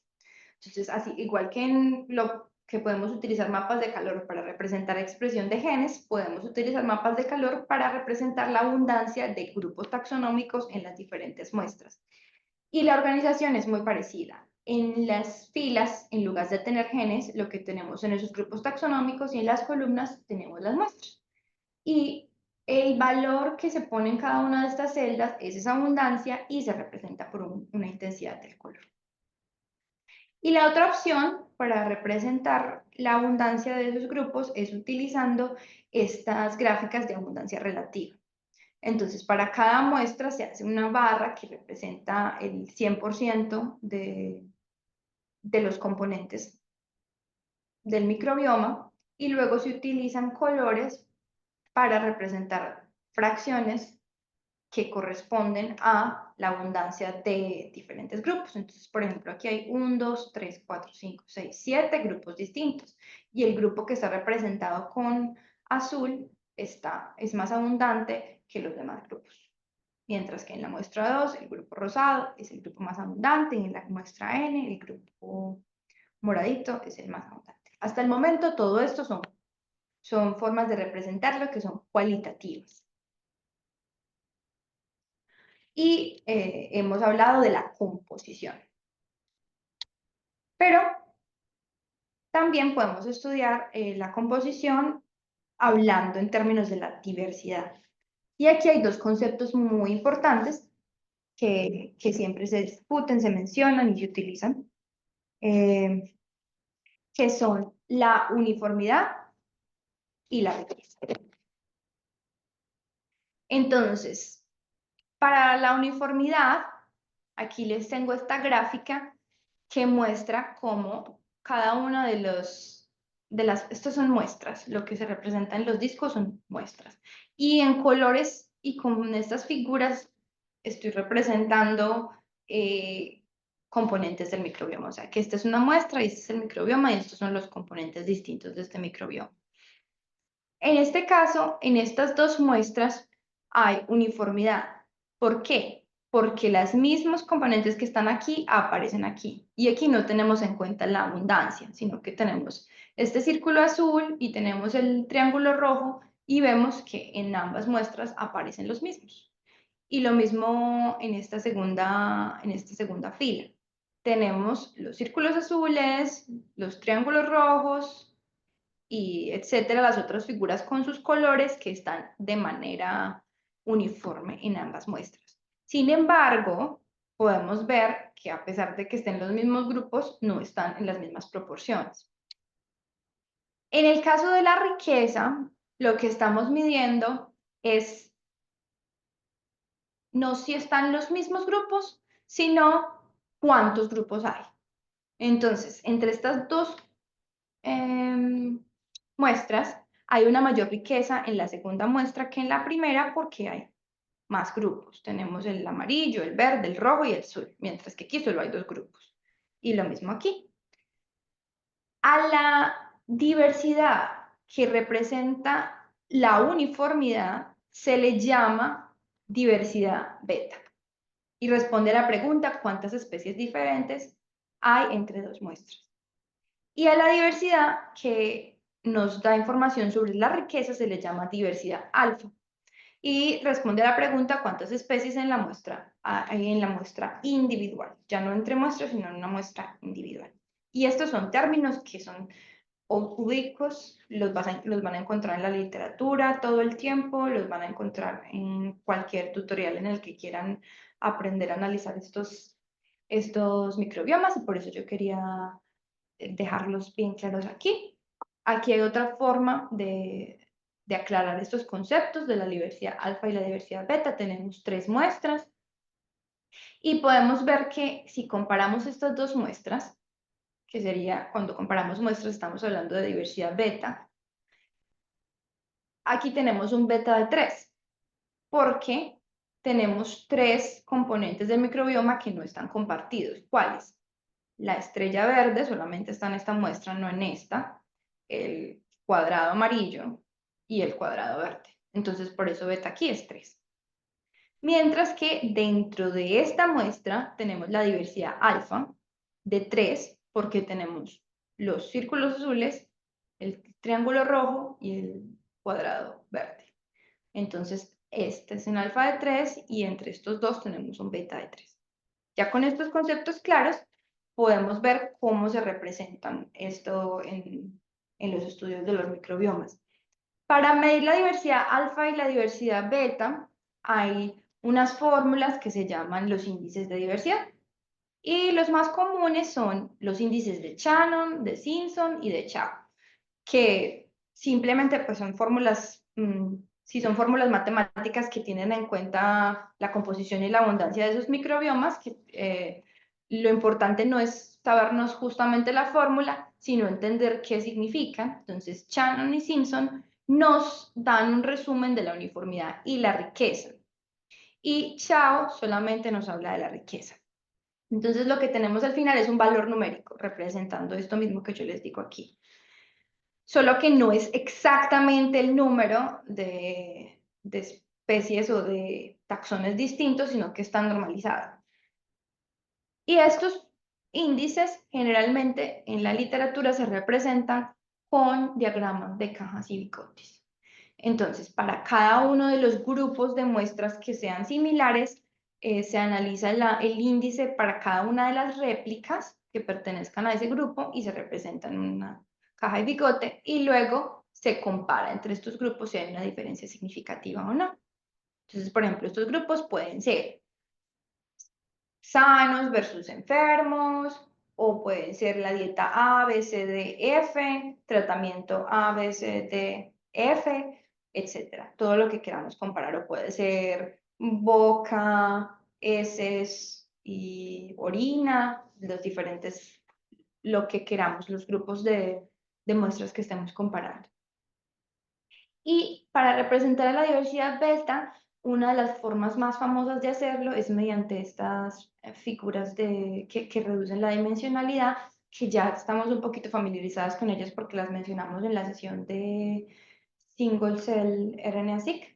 Entonces, así, igual que en lo que podemos utilizar mapas de calor para representar expresión de genes, podemos utilizar mapas de calor para representar la abundancia de grupos taxonómicos en las diferentes muestras. Y la organización es muy parecida. En las filas, en lugar de tener genes, lo que tenemos en esos grupos taxonómicos, y en las columnas tenemos las muestras. Y el valor que se pone en cada una de estas celdas es esa abundancia y se representa por una intensidad del color. Y la otra opción para representar la abundancia de esos grupos es utilizando estas gráficas de abundancia relativa. Entonces, para cada muestra se hace una barra que representa el 100% de los componentes del microbioma, y luego se utilizan colores para representar fracciones que corresponden a la abundancia de diferentes grupos. Entonces, por ejemplo, aquí hay 1, 2, 3, 4, 5, 6, 7 grupos distintos. Y el grupo que está representado con azul es más abundante que los demás grupos. Mientras que en la muestra 2, el grupo rosado es el grupo más abundante, y en la muestra N, el grupo moradito es el más abundante. Hasta el momento, todo esto son formas de representarlo que son cualitativas. Y hemos hablado de la composición. Pero también podemos estudiar la composición hablando en términos de la diversidad. Y aquí hay dos conceptos muy importantes que siempre se discuten, se mencionan y se utilizan, que son la uniformidad y la riqueza. Entonces, para la uniformidad, aquí les tengo esta gráfica que muestra cómo cada una estos son muestras, lo que se representa en los discos son muestras. Y en colores y con estas figuras estoy representando componentes del microbioma. O sea, que esta es una muestra y este es el microbioma y estos son los componentes distintos de este microbioma. En este caso, en estas dos muestras hay uniformidad. ¿Por qué? Porque los mismos componentes que están aquí aparecen aquí. Y aquí no tenemos en cuenta la abundancia, sino que tenemos este círculo azul y tenemos el triángulo rojo y vemos que en ambas muestras aparecen los mismos. Y lo mismo en esta segunda fila. Tenemos los círculos azules, los triángulos rojos, y etcétera, las otras figuras con sus colores que están de manera uniforme en ambas muestras. Sin embargo, podemos ver que a pesar de que estén los mismos grupos, no están en las mismas proporciones. En el caso de la riqueza, lo que estamos midiendo es no si están los mismos grupos, sino cuántos grupos hay. Entonces, entre estas dos muestras, hay una mayor riqueza en la segunda muestra que en la primera porque hay más grupos. Tenemos el amarillo, el verde, el rojo y el azul, mientras que aquí solo hay 2 grupos. Y lo mismo aquí. A la diversidad que representa la uniformidad se le llama diversidad beta. Y responde a la pregunta, ¿cuántas especies diferentes hay entre 2 muestras? Y a la diversidad que nos da información sobre la riqueza se le llama diversidad alfa. Y responde a la pregunta cuántas especies en la muestra hay en la muestra individual, ya no entre muestras, sino en una muestra individual. Y estos son términos que son ubicuos, los van a encontrar en la literatura todo el tiempo, los van a encontrar en cualquier tutorial en el que quieran aprender a analizar estos microbiomas, y por eso yo quería dejarlos bien claros aquí. Aquí hay otra forma de aclarar estos conceptos de la diversidad alfa y la diversidad beta. Tenemos 3 muestras y podemos ver que si comparamos estas 2 muestras, que sería cuando comparamos muestras estamos hablando de diversidad beta, aquí tenemos un beta de 3, porque tenemos 3 componentes del microbioma que no están compartidos. ¿Cuáles? La estrella verde solamente está en esta muestra, no en esta, el cuadrado amarillo y el cuadrado verde. Entonces, por eso beta aquí es 3. Mientras que dentro de esta muestra tenemos la diversidad alfa de 3, porque tenemos los círculos azules, el triángulo rojo y el cuadrado verde. Entonces, este es un alfa de 3 y entre estos dos tenemos un beta de 3. Ya con estos conceptos claros, podemos ver cómo se representan esto en los estudios de los microbiomas. Para medir la diversidad alfa y la diversidad beta, hay unas fórmulas que se llaman los índices de diversidad. Y los más comunes son los índices de Shannon, de Simpson y de Chow, que simplemente pues son fórmulas, si son fórmulas matemáticas que tienen en cuenta la composición y la abundancia de esos microbiomas, que lo importante no es sabernos justamente la fórmula, sino entender qué significan. Entonces, Shannon y Simpson nos dan un resumen de la uniformidad y la riqueza. Y Chow solamente nos habla de la riqueza. Entonces, lo que tenemos al final es un valor numérico, representando esto mismo que yo les digo aquí. Solo que no es exactamente el número de especies o de taxones distintos, sino que está normalizado. Y estos índices generalmente en la literatura se representan con diagramas de cajas y bicotes. Entonces, para cada uno de los grupos de muestras que sean similares, se analiza el índice para cada una de las réplicas que pertenezcan a ese grupo y se representa en una caja y bigote, y luego se compara entre estos grupos si hay una diferencia significativa o no. Entonces, por ejemplo, estos grupos pueden ser sanos versus enfermos, o pueden ser la dieta A, B, C, D, F, tratamiento A, B, C, D, F, etcétera. Todo lo que queramos comparar, o puede ser boca, heces y orina, los diferentes, lo que queramos, los grupos de muestras que estemos comparando. Y para representar a la diversidad beta, una de las formas más famosas de hacerlo es mediante estas figuras que reducen la dimensionalidad, que ya estamos un poquito familiarizadas con ellas porque las mencionamos en la sesión de Single Cell RNA-seq.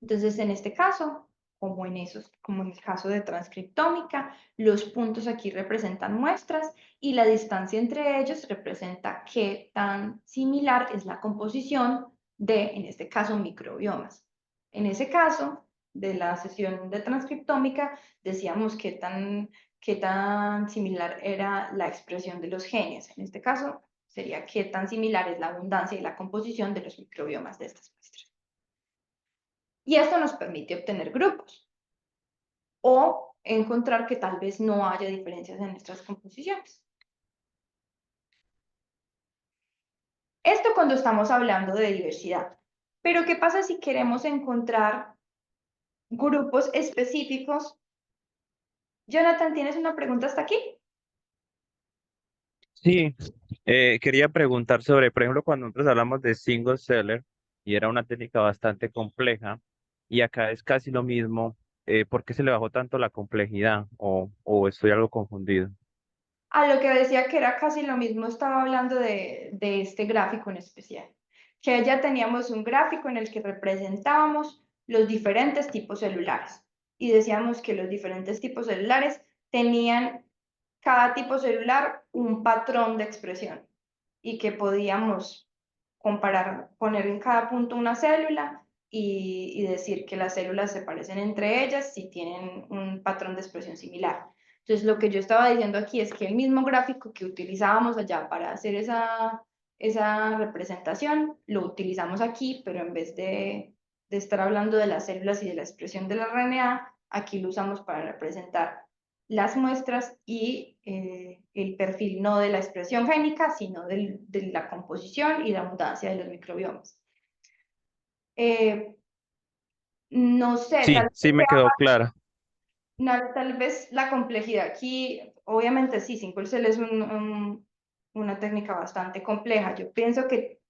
Entonces, en este caso, como en el caso de transcriptómica, los puntos aquí representan muestras y la distancia entre ellos representa qué tan similar es la composición de, en este caso, microbiomas. En ese caso, de la sesión de transcriptómica, decíamos qué tan similar era la expresión de los genes. En este caso, sería qué tan similar es la abundancia y la composición de los microbiomas de estas muestras. Y esto nos permite obtener grupos o encontrar que tal vez no haya diferencias en nuestras composiciones. Esto cuando estamos hablando de diversidad. Pero ¿qué pasa si queremos encontrar grupos específicos? Jonathan, ¿tienes una pregunta hasta aquí? Sí, quería preguntar sobre, por ejemplo, cuando nosotros hablamos de single seller y era una técnica bastante compleja y acá es casi lo mismo, ¿por qué se le bajó tanto la complejidad o estoy algo confundido? A lo que decía que era casi lo mismo, estaba hablando de este gráfico en especial, que ya teníamos un gráfico en el que representábamos los diferentes tipos celulares y decíamos que los diferentes tipos celulares tenían cada tipo celular un patrón de expresión y que podíamos comparar, poner en cada punto una célula y decir que las células se parecen entre ellas si tienen un patrón de expresión similar. Entonces, lo que yo estaba diciendo aquí es que el mismo gráfico que utilizábamos allá para hacer esa representación, lo utilizamos aquí, pero en vez de estar hablando de las células y de la expresión del RNA, aquí lo usamos para representar las muestras y el perfil no de la expresión génica, sino de la composición y la abundancia de los microbiomas. Eh, no sé, Sí, sí me quedó clara. tal vez la complejidad aquí, obviamente sí, Single Cell es una técnica bastante compleja. Yo pienso que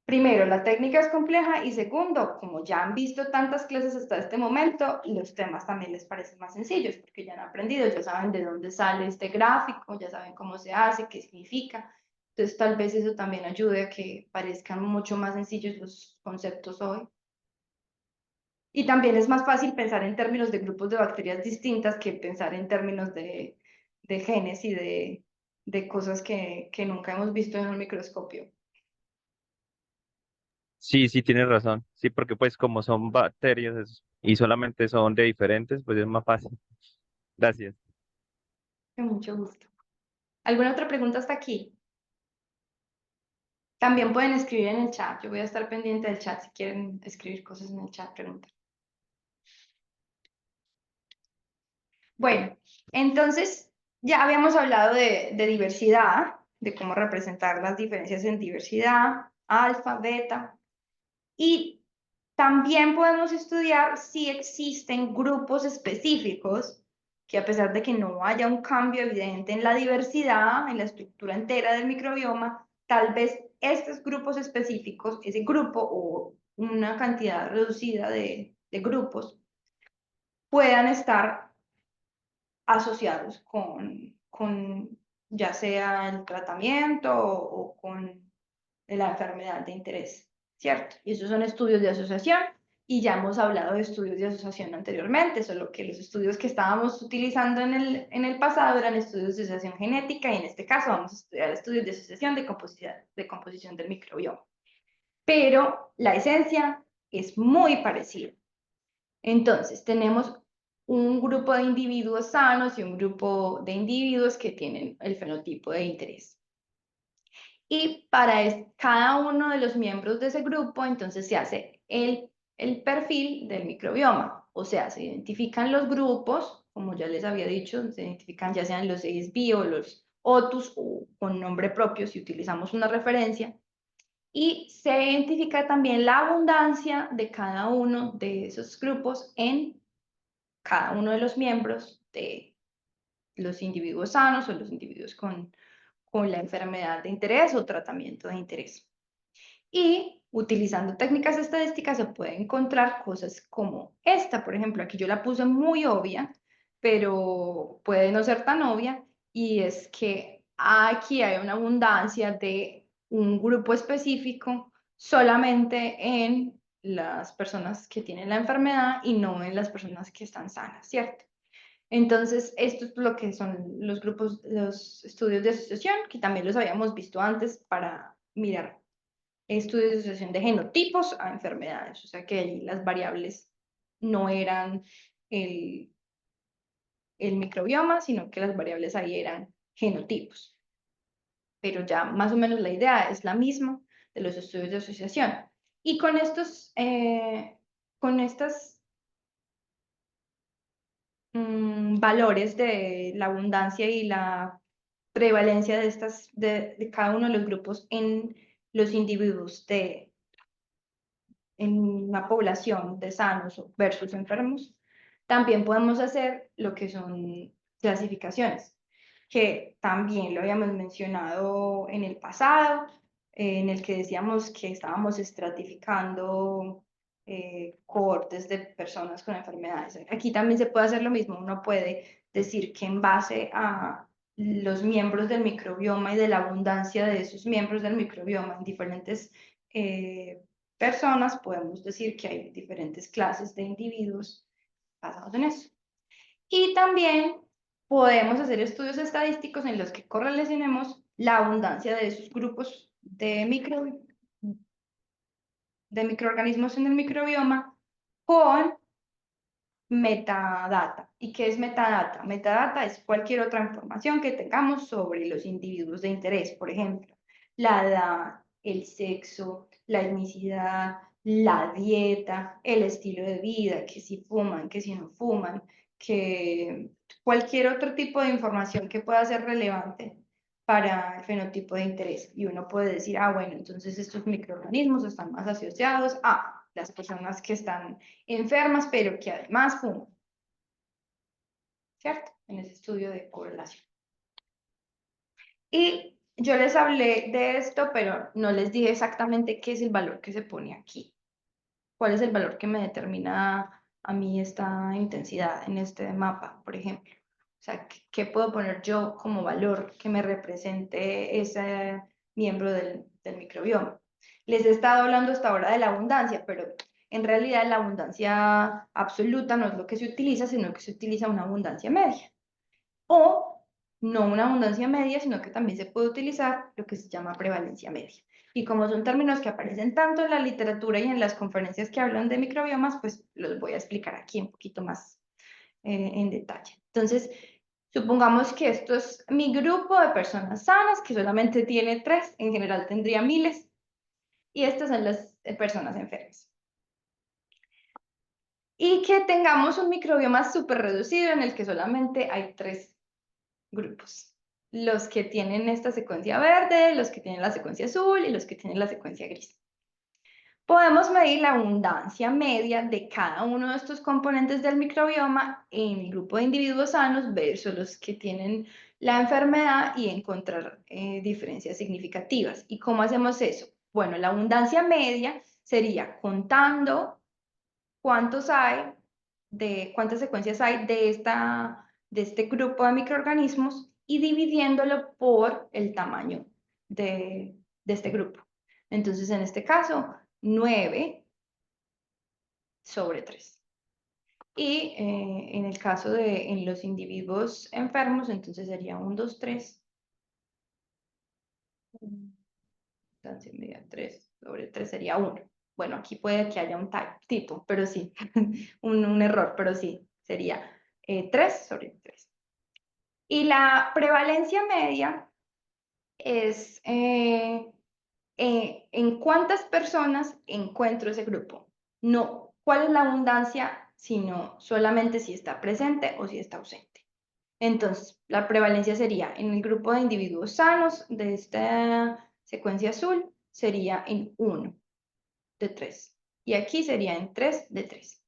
primero, la técnica es compleja y segundo, como ya han visto tantas clases hasta este momento, los temas también les parecen más sencillos porque ya han aprendido, ya saben de dónde sale este gráfico, ya saben cómo se hace, qué significa. Entonces, tal vez eso también ayude a que parezcan mucho más sencillos los conceptos hoy. Y también es más fácil pensar en términos de grupos de bacterias distintas que pensar en términos de genes y de cosas que nunca hemos visto en un microscopio. Sí, sí tienes razón. Sí, porque pues como son bacterias y solamente son de diferentes, pues es más fácil. Gracias. Con mucho gusto. ¿Alguna otra pregunta hasta aquí? También pueden escribir en el chat. Yo voy a estar pendiente del chat si quieren escribir cosas en el chat, preguntar. Bueno, entonces ya habíamos hablado de diversidad, de cómo representar las diferencias en diversidad, alfa, beta, y también podemos estudiar si existen grupos específicos que a pesar de que no haya un cambio evidente en la diversidad, en la estructura entera del microbioma, tal vez estos grupos específicos, ese grupo o una cantidad reducida de grupos, puedan estar asociados con ya sea el tratamiento o con la enfermedad de interés, ¿cierto? Y esos son estudios de asociación y ya hemos hablado de estudios de asociación anteriormente, solo que los estudios que estábamos utilizando en el pasado eran estudios de asociación genética y en este caso vamos a estudiar estudios de asociación de composición del microbioma. Pero la esencia es muy parecida. Entonces, tenemos un grupo de individuos sanos y un grupo de individuos que tienen el fenotipo de interés. Y para cada uno de los miembros de ese grupo, entonces se hace el perfil del microbioma. O sea, se identifican los grupos, como ya les había dicho, se identifican ya sean los ASB o los OTUS o con nombre propio si utilizamos una referencia. Y se identifica también la abundancia de cada uno de esos grupos en cada uno de los miembros de los individuos sanos o los individuos con la enfermedad de interés o tratamiento de interés. Y Utilizando técnicas estadísticas se puede encontrar cosas como esta, por ejemplo, aquí yo la puse muy obvia, pero puede no ser tan obvia, y es que aquí hay una abundancia de un grupo específico solamente en las personas que tienen la enfermedad y no en las personas que están sanas, ¿cierto? Entonces, esto es lo que son los grupos, los estudios de asociación, que también los habíamos visto antes para mirar estudios de asociación de genotipos a enfermedades, o sea que ahí las variables no eran el, el microbioma, sino que las variables ahí eran genotipos. Pero ya más o menos la idea es la misma de los estudios de asociación. Y con estas valores de la abundancia y la prevalencia de cada uno de los grupos en los individuos en una población de sanos versus enfermos, también podemos hacer lo que son clasificaciones, que también lo habíamos mencionado en el pasado, en el que decíamos que estábamos estratificando cohortes de personas con enfermedades. Aquí también se puede hacer lo mismo, uno puede decir que en base a los miembros del microbioma y de la abundancia de esos miembros del microbioma en diferentes personas, podemos decir que hay diferentes clases de individuos basados en eso. Y también podemos hacer estudios estadísticos en los que correlacionemos la abundancia de esos grupos de microorganismos en el microbioma con metadata. ¿Y qué es metadata? Metadata es cualquier otra información que tengamos sobre los individuos de interés, por ejemplo, la edad, el sexo, la etnicidad, la dieta, el estilo de vida, que si fuman, que si no fuman, que cualquier otro tipo de información que pueda ser relevante para el fenotipo de interés. Y uno puede decir, ah, bueno, entonces estos microorganismos están más asociados a las personas que están enfermas, pero que además fuman, ¿cierto? En ese estudio de correlación. Y yo les hablé de esto, pero no les dije exactamente qué es el valor que se pone aquí. ¿Cuál es el valor que me determina a mí esta intensidad en este mapa, por ejemplo? O sea, ¿qué puedo poner yo como valor que me represente ese miembro del microbioma? Les he estado hablando hasta ahora de la abundancia, pero en realidad la abundancia absoluta no es lo que se utiliza, sino que se utiliza una abundancia media. O no una abundancia media, sino que también se puede utilizar lo que se llama prevalencia media. Y como son términos que aparecen tanto en la literatura y en las conferencias que hablan de microbiomas, pues los voy a explicar aquí un poquito más en detalle. Entonces, supongamos que esto es mi grupo de personas sanas, que solamente tiene 3, en general tendría miles, y estas son las personas enfermas. Y que tengamos un microbioma súper reducido en el que solamente hay 3 grupos. Los que tienen esta secuencia verde, los que tienen la secuencia azul y los que tienen la secuencia gris. Podemos medir la abundancia media de cada uno de estos componentes del microbioma en el grupo de individuos sanos versus los que tienen la enfermedad y encontrar diferencias significativas. ¿Y cómo hacemos eso? Bueno, la abundancia media sería contando cuántas secuencias hay de este grupo de microorganismos y dividiéndolo por el tamaño de este grupo. Entonces, en este caso, 9/3. Y en el caso en los individuos enfermos, entonces sería 1, 2, 3. Distancia media 3/3 sería 1. Bueno, aquí puede que haya un tipo, pero sí, un error, pero sí, sería 3/3. Y la prevalencia media es en cuántas personas encuentro ese grupo. No cuál es la abundancia, sino solamente si está presente o si está ausente. Entonces, la prevalencia sería en el grupo de individuos sanos de esta secuencia azul, sería en 1/3. Y aquí sería en 3/3.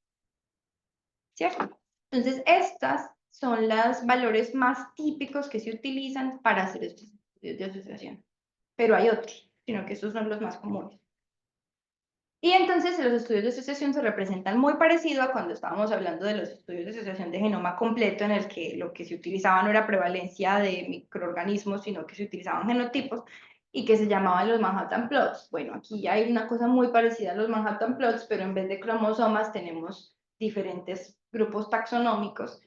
¿Cierto? Entonces, estas son los valores más típicos que se utilizan para hacer estos estudios de asociación. Pero hay otros, sino que estos son los más comunes. Y entonces los estudios de asociación se representan muy parecido a cuando estábamos hablando de los estudios de asociación de genoma completo, en el que lo que se utilizaba no era prevalencia de microorganismos, sino que se utilizaban genotipos y que se llamaban los Manhattan plots. Bueno, aquí ya hay una cosa muy parecida a los Manhattan plots, pero en vez de cromosomas tenemos diferentes grupos taxonómicos,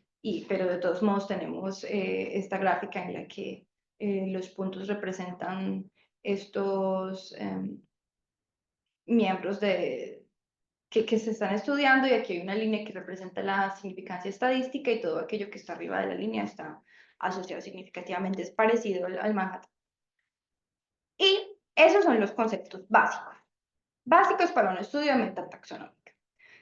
pero de todos modos tenemos esta gráfica en la que los puntos representan estos miembros que se están estudiando, y aquí hay una línea que representa la significancia estadística, y todo aquello que está arriba de la línea está asociado significativamente, es parecido al Manhattan. Y esos son los conceptos básicos para un estudio de metataxonómica.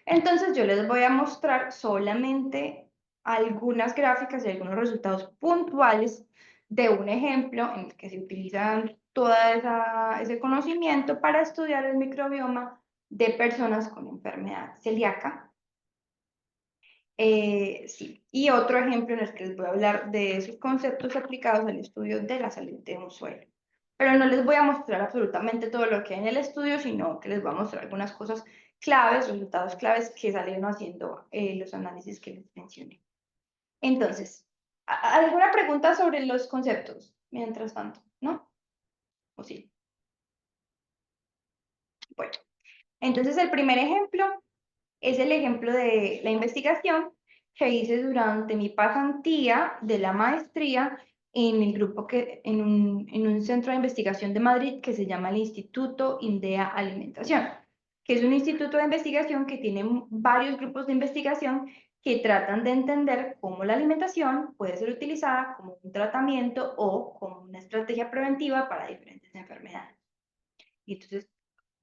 Entonces yo les voy a mostrar solamente algunas gráficas y algunos resultados puntuales de un ejemplo en el que se utilizan todo ese conocimiento para estudiar el microbioma de personas con enfermedad celíaca. Sí. Y otro ejemplo en el que les voy a hablar de esos conceptos aplicados al estudio de la salud de un suelo. Pero no les voy a mostrar absolutamente todo lo que hay en el estudio, sino que les voy a mostrar algunas cosas claves, resultados claves que salieron haciendo los análisis que les mencioné. Entonces, ¿alguna pregunta sobre los conceptos? Mientras tanto, ¿no? ¿O sí? Bueno, entonces el primer ejemplo es el ejemplo de la investigación que hice durante mi pasantía de la maestría en el grupo en un centro de investigación de Madrid que se llama el Instituto INDEA Alimentación, que es un instituto de investigación que tiene varios grupos de investigación que tratan de entender cómo la alimentación puede ser utilizada como un tratamiento o como una estrategia preventiva para diferentes enfermedades. Y entonces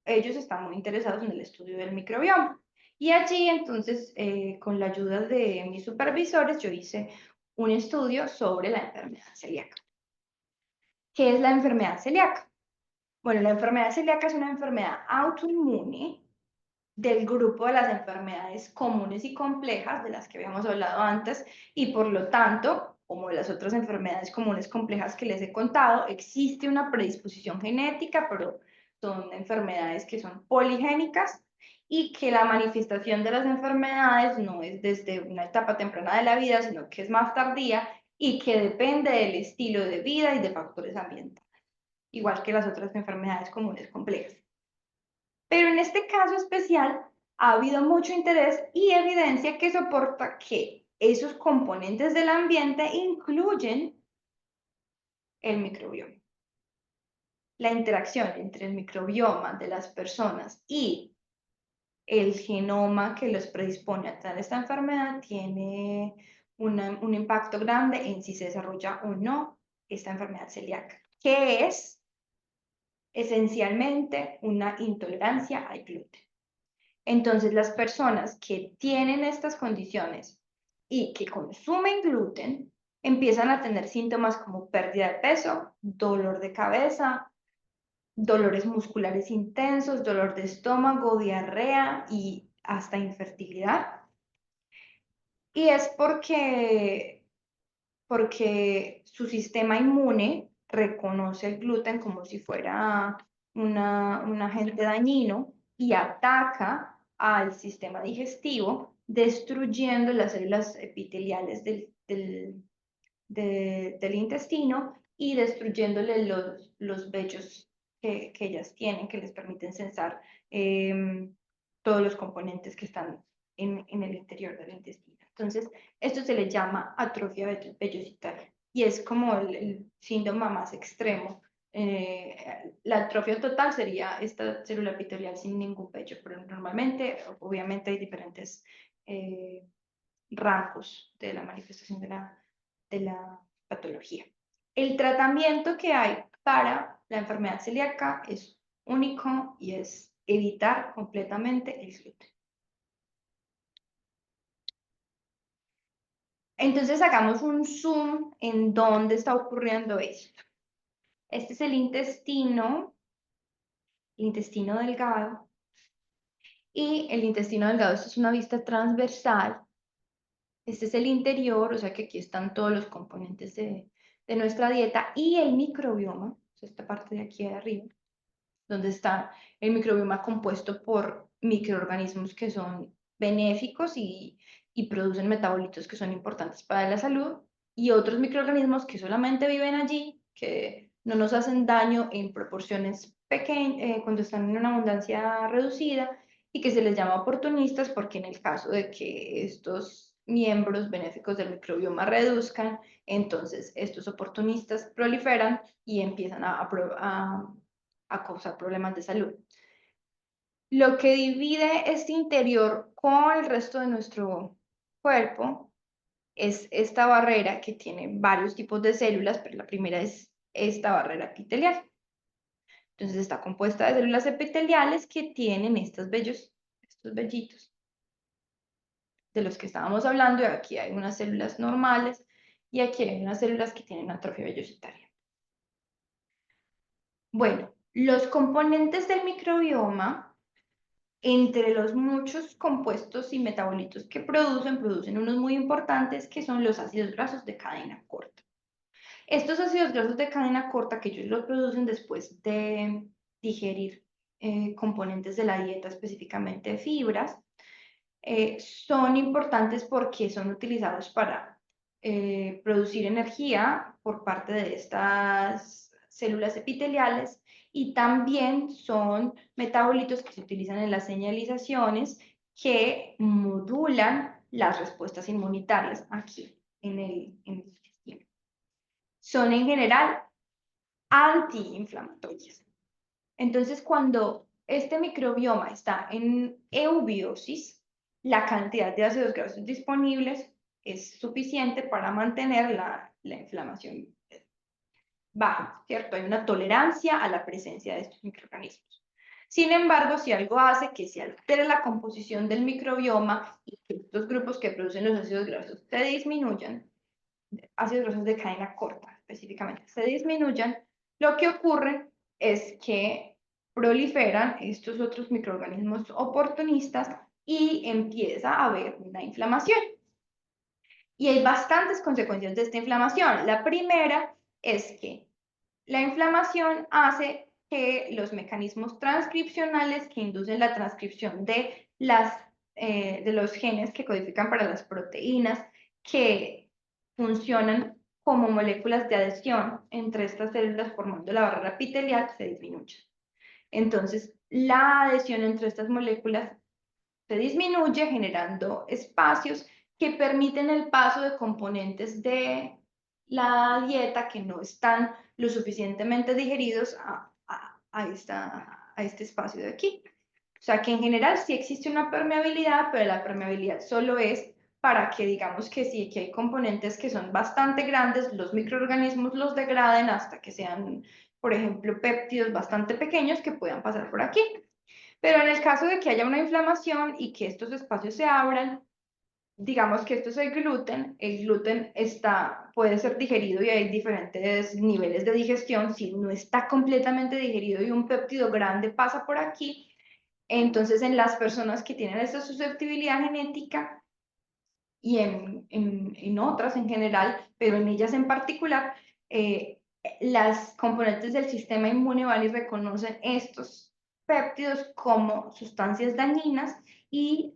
ellos están muy interesados en el estudio del microbioma. Y allí, entonces, con la ayuda de mis supervisores, yo hice un estudio sobre la enfermedad celíaca. ¿Qué es la enfermedad celíaca? Bueno, la enfermedad celíaca es una enfermedad autoinmune del grupo de las enfermedades comunes y complejas de las que habíamos hablado antes, y por lo tanto, como las otras enfermedades comunes complejas que les he contado, existe una predisposición genética, pero son enfermedades que son poligénicas, y que la manifestación de las enfermedades no es desde una etapa temprana de la vida, sino que es más tardía y que depende del estilo de vida y de factores ambientales, igual que las otras enfermedades comunes complejas. Pero en este caso especial ha habido mucho interés y evidencia que soporta que esos componentes del ambiente incluyen el microbioma. La interacción entre el microbioma de las personas y el genoma que los predispone a tener esta enfermedad tiene un impacto grande en si se desarrolla o no esta enfermedad celíaca, que es esencialmente una intolerancia al gluten. Entonces, las personas que tienen estas condiciones y que consumen gluten empiezan a tener síntomas como pérdida de peso, dolor de cabeza, dolores musculares intensos, dolor de estómago, diarrea y hasta infertilidad. Y es porque su sistema inmune reconoce el gluten como si fuera un agente dañino y ataca al sistema digestivo, destruyendo las células epiteliales del intestino y destruyéndole los vellos que ellas tienen, que les permiten sensar todos los componentes que están en el interior del intestino. Entonces, esto se le llama atrofia vellositaria y es como el síntoma más extremo. La atrofia total sería esta célula epitelial sin ningún vello, pero normalmente, obviamente, hay diferentes rangos de la manifestación de la patología. El tratamiento que hay para la enfermedad celíaca es único y es evitar completamente el gluten. Entonces hagamos un zoom en dónde está ocurriendo esto. Este es el intestino delgado, y el intestino delgado, esto es una vista transversal. Este es el interior, o sea que aquí están todos los componentes de nuestra dieta y el microbioma, esta parte de aquí de arriba. donde está el microbioma compuesto por microorganismos que son benéficos y producen metabolitos que son importantes para la salud, y otros microorganismos que solamente viven allí, que no nos hacen daño en proporciones pequeñas, cuando están en una abundancia reducida, y que se les llama oportunistas porque en el caso de que estos miembros benéficos del microbioma reduzcan, entonces estos oportunistas proliferan y empiezan a causar problemas de salud. Lo que divide este interior con el resto de nuestro cuerpo es esta barrera que tiene varios tipos de células, pero la primera es esta barrera epitelial. Entonces está compuesta de células epiteliales que tienen estos vellitos de los que estábamos hablando, y aquí hay unas células normales y aquí hay unas células que tienen atrofia vellositaria. Bueno, los componentes del microbioma, entre los muchos compuestos y metabolitos que producen unos muy importantes que son los ácidos grasos de cadena corta. Estos ácidos grasos de cadena corta, que ellos los producen después de digerir componentes de la dieta, específicamente fibras, son importantes porque son utilizados para producir energía por parte de estas células epiteliales, y también son metabolitos que se utilizan en las señalizaciones que modulan las respuestas inmunitarias aquí en el intestino. Son en general antiinflamatorias. Entonces, cuando este microbioma está en eubiosis, la cantidad de ácidos grasos disponibles es suficiente para mantener la inflamación baja, ¿cierto? Hay una tolerancia a la presencia de estos microorganismos. Sin embargo, si algo hace que se altere la composición del microbioma y que estos grupos que producen los ácidos grasos se disminuyan, ácidos grasos de cadena corta específicamente, se disminuyan, lo que ocurre es que proliferan estos otros microorganismos oportunistas y empieza a haber una inflamación. Y hay bastantes consecuencias de esta inflamación. La primera es que la inflamación hace que los mecanismos transcripcionales que inducen la transcripción de los genes que codifican para las proteínas que funcionan como moléculas de adhesión entre estas células formando la barrera epitelial se disminuyan. Entonces, la adhesión entre estas moléculas se disminuye, generando espacios que permiten el paso de componentes de la dieta que no están lo suficientemente digeridos a este espacio de aquí. O sea que en general sí existe una permeabilidad, pero la permeabilidad solo es para que digamos que sí, que hay componentes que son bastante grandes, los microorganismos los degraden hasta que sean, por ejemplo, péptidos bastante pequeños que puedan pasar por aquí. Pero en el caso de que haya una inflamación y que estos espacios se abran, digamos que esto es el gluten puede ser digerido y hay diferentes niveles de digestión. Si no está completamente digerido y un péptido grande pasa por aquí, entonces en las personas que tienen esta susceptibilidad genética y en otras en general, pero en ellas en particular, las componentes del sistema inmune van y reconocen estos péptidos como sustancias dañinas y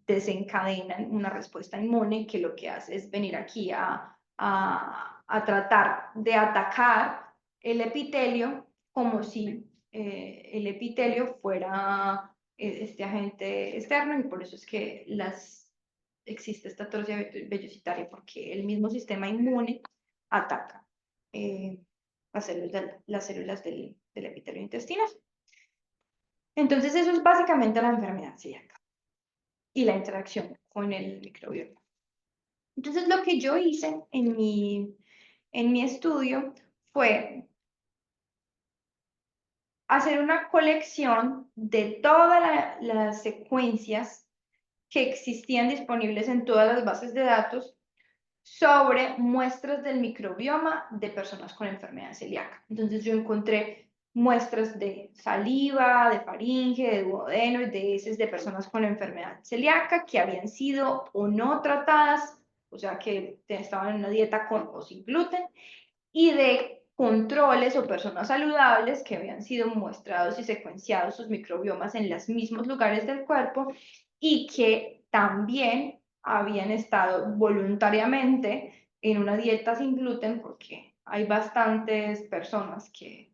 desencadenan una respuesta inmune que lo que hace es venir aquí a tratar de atacar el epitelio como si el epitelio fuera este agente externo, y por eso es que existe esta atrofia vellositaria, porque el mismo sistema inmune ataca las células del epitelio intestinal. Entonces eso es básicamente la enfermedad celíaca y la interacción con el microbioma. Entonces lo que yo hice en mi estudio fue hacer una colección de todas las secuencias que existían disponibles en todas las bases de datos sobre muestras del microbioma de personas con enfermedad celíaca. Entonces yo encontré muestras de saliva, de faringe, de duodeno y de heces de personas con enfermedad celíaca que habían sido o no tratadas, o sea que estaban en una dieta con o sin gluten, y de controles o personas saludables que habían sido muestrados y secuenciados sus microbiomas en los mismos lugares del cuerpo y que también habían estado voluntariamente en una dieta sin gluten, porque hay bastantes personas que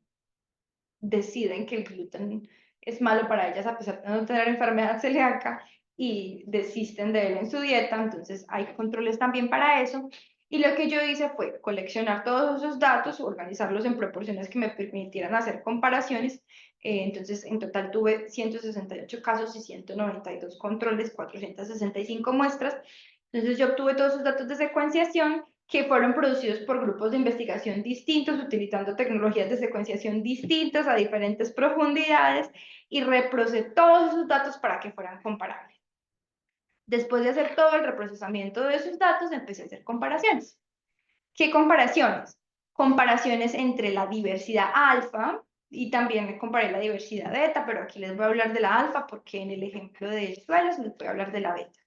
deciden que el gluten es malo para ellas a pesar de no tener enfermedad celíaca y desisten de él en su dieta, entonces hay controles también para eso. Y lo que yo hice fue coleccionar todos esos datos, organizarlos en proporciones que me permitieran hacer comparaciones. Entonces, en total tuve 168 casos y 192 controles, 465 muestras. Entonces, yo obtuve todos esos datos de secuenciación que fueron producidos por grupos de investigación distintos, utilizando tecnologías de secuenciación distintas a diferentes profundidades, y reprocesé todos esos datos para que fueran comparables. Después de hacer todo el reprocesamiento de esos datos, empecé a hacer comparaciones. ¿Qué comparaciones? Comparaciones entre la diversidad alfa, y también comparé la diversidad beta, pero aquí les voy a hablar de la alfa porque en el ejemplo de suelos les voy a hablar de la beta.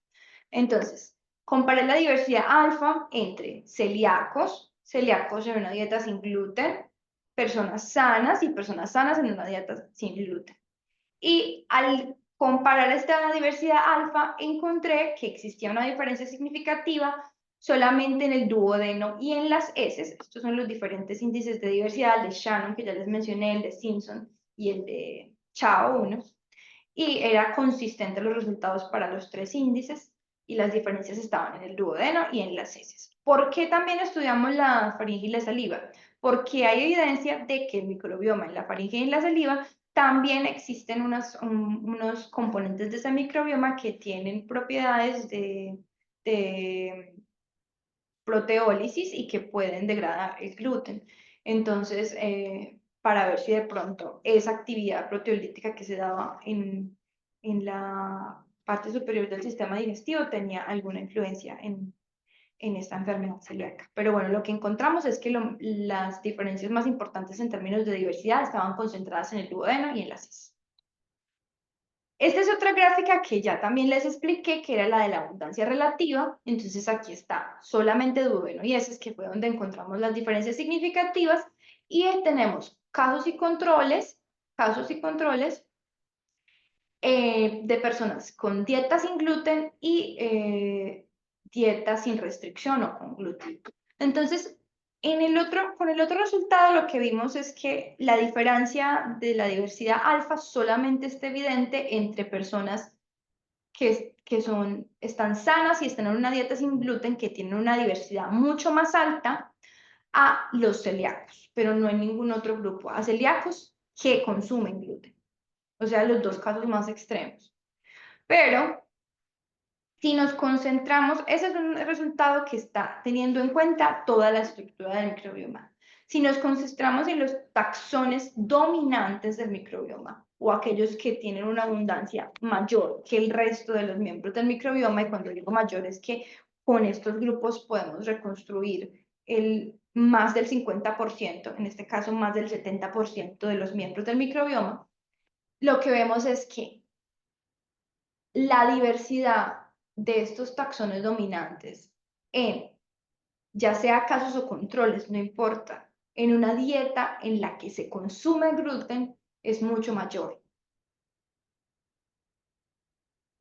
Entonces, comparé la diversidad alfa entre celíacos en una dieta sin gluten, personas sanas y personas sanas en una dieta sin gluten. Y al comparar esta diversidad alfa, encontré que existía una diferencia significativa solamente en el duodeno y en las heces. Estos son los diferentes índices de diversidad, el de Shannon, que ya les mencioné, el de Simpson y el de Chao 1. Y era consistente los resultados para los tres índices y las diferencias estaban en el duodeno y en las heces. ¿Por qué también estudiamos la faringe y la saliva? Porque hay evidencia de que el microbioma en la faringe y en la saliva también existen unos componentes de ese microbioma que tienen propiedades de proteólisis y que pueden degradar el gluten. Entonces, para ver si de pronto esa actividad proteolítica que se daba en la parte superior del sistema digestivo tenía alguna influencia en esta enfermedad celíaca. Pero bueno, lo que encontramos es que las diferencias más importantes en términos de diversidad estaban concentradas en el duodeno y en las heces. Esta es otra gráfica que ya también les expliqué, que era la de la abundancia relativa. Entonces aquí está solamente duodeno y heces, que fue donde encontramos las diferencias significativas. Y tenemos casos y controles de personas con dieta sin gluten y dieta sin restricción o con gluten. Entonces, con el otro resultado lo que vimos es que la diferencia de la diversidad alfa solamente está evidente entre personas están sanas y están en una dieta sin gluten, que tienen una diversidad mucho más alta a los celíacos, pero no en ningún otro grupo, a celíacos que consumen gluten. O sea, los dos casos más extremos. Pero si nos concentramos, ese es un resultado que está teniendo en cuenta toda la estructura del microbioma. Si nos concentramos en los taxones dominantes del microbioma, o aquellos que tienen una abundancia mayor que el resto de los miembros del microbioma, y cuando digo mayor es que con estos grupos podemos reconstruir más del 50%, en este caso más del 70% de los miembros del microbioma, lo que vemos es que la diversidad de estos taxones dominantes en, ya sea casos o controles, no importa, en una dieta en la que se consume gluten es mucho mayor.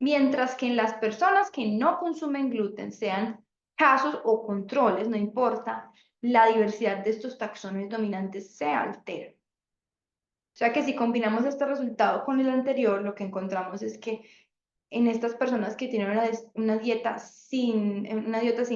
Mientras que en las personas que no consumen gluten, sean casos o controles, no importa, la diversidad de estos taxones dominantes se altera. O sea que si combinamos este resultado con el anterior, lo que encontramos es que en estas personas que tienen una dieta sin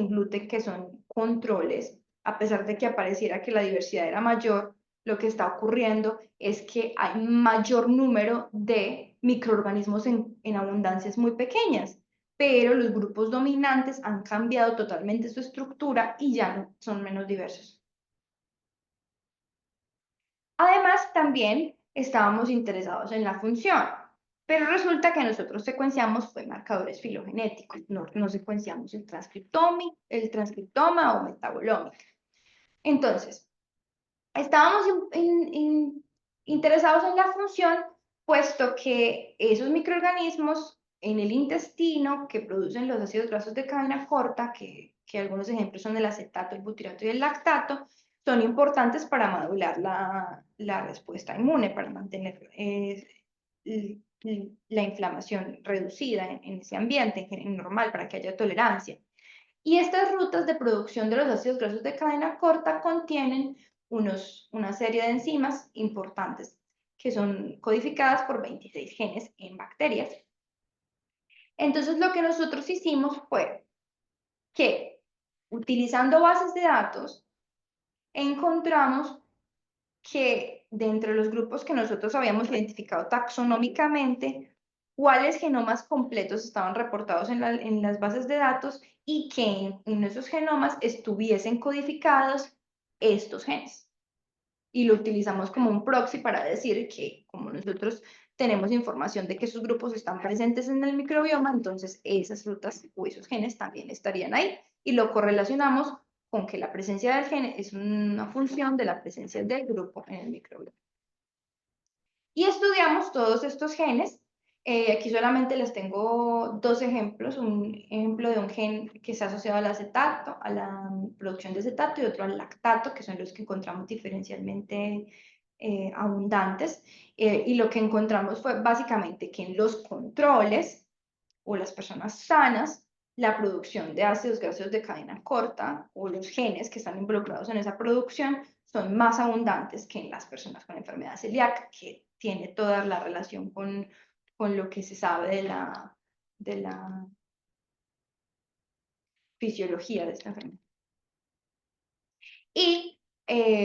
gluten, que son controles, a pesar de que apareciera que la diversidad era mayor, lo que está ocurriendo es que hay mayor número de microorganismos en abundancias muy pequeñas, pero los grupos dominantes han cambiado totalmente su estructura y ya no son menos diversos. Además, también estábamos interesados en la función, pero resulta que nosotros secuenciamos fue marcadores filogenéticos, no secuenciamos el transcriptoma o metabolómica. Entonces, estábamos interesados en la función, puesto que esos microorganismos en el intestino que producen los ácidos grasos de cadena corta, que algunos ejemplos son el acetato, el butirato y el lactato, son importantes para modular la respuesta inmune, para mantener la inflamación reducida en ese ambiente normal, para que haya tolerancia. Y estas rutas de producción de los ácidos grasos de cadena corta contienen una serie de enzimas importantes que son codificadas por 26 genes en bacterias. Entonces, lo que nosotros hicimos fue que, utilizando bases de datos, encontramos que dentro de los grupos que nosotros habíamos identificado taxonómicamente, cuáles genomas completos estaban reportados en las bases de datos y que en esos genomas estuviesen codificados estos genes. Y lo utilizamos como un proxy para decir que como nosotros tenemos información de que esos grupos están presentes en el microbioma, entonces esas rutas o esos genes también estarían ahí. Y lo correlacionamos con que la presencia del gen es una función de la presencia del grupo en el microbioma. Y estudiamos todos estos genes. Aquí solamente les tengo dos ejemplos. Un ejemplo de un gen que está asociado al acetato, a la producción de acetato, y otro al lactato, que son los que encontramos diferencialmente abundantes. Y lo que encontramos fue básicamente que en los controles o las personas sanas, la producción de ácidos grasos de cadena corta o los genes que están involucrados en esa producción son más abundantes que en las personas con enfermedad celíaca, que tiene toda la relación con lo que se sabe de la fisiología de esta enfermedad. Y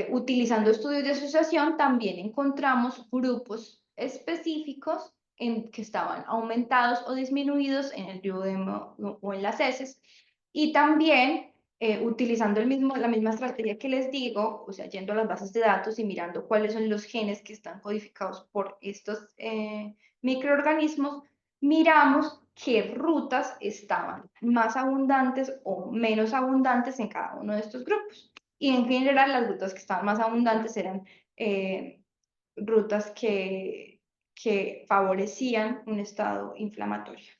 utilizando estudios de asociación también encontramos grupos específicos que estaban aumentados o disminuidos en el duodeno o en las heces. Y también utilizando la misma estrategia que les digo, o sea, yendo a las bases de datos y mirando cuáles son los genes que están codificados por estos microorganismos, miramos qué rutas estaban más abundantes o menos abundantes en cada uno de estos grupos. Y en general las rutas que estaban más abundantes eran rutas que favorecían un estado inflamatorio.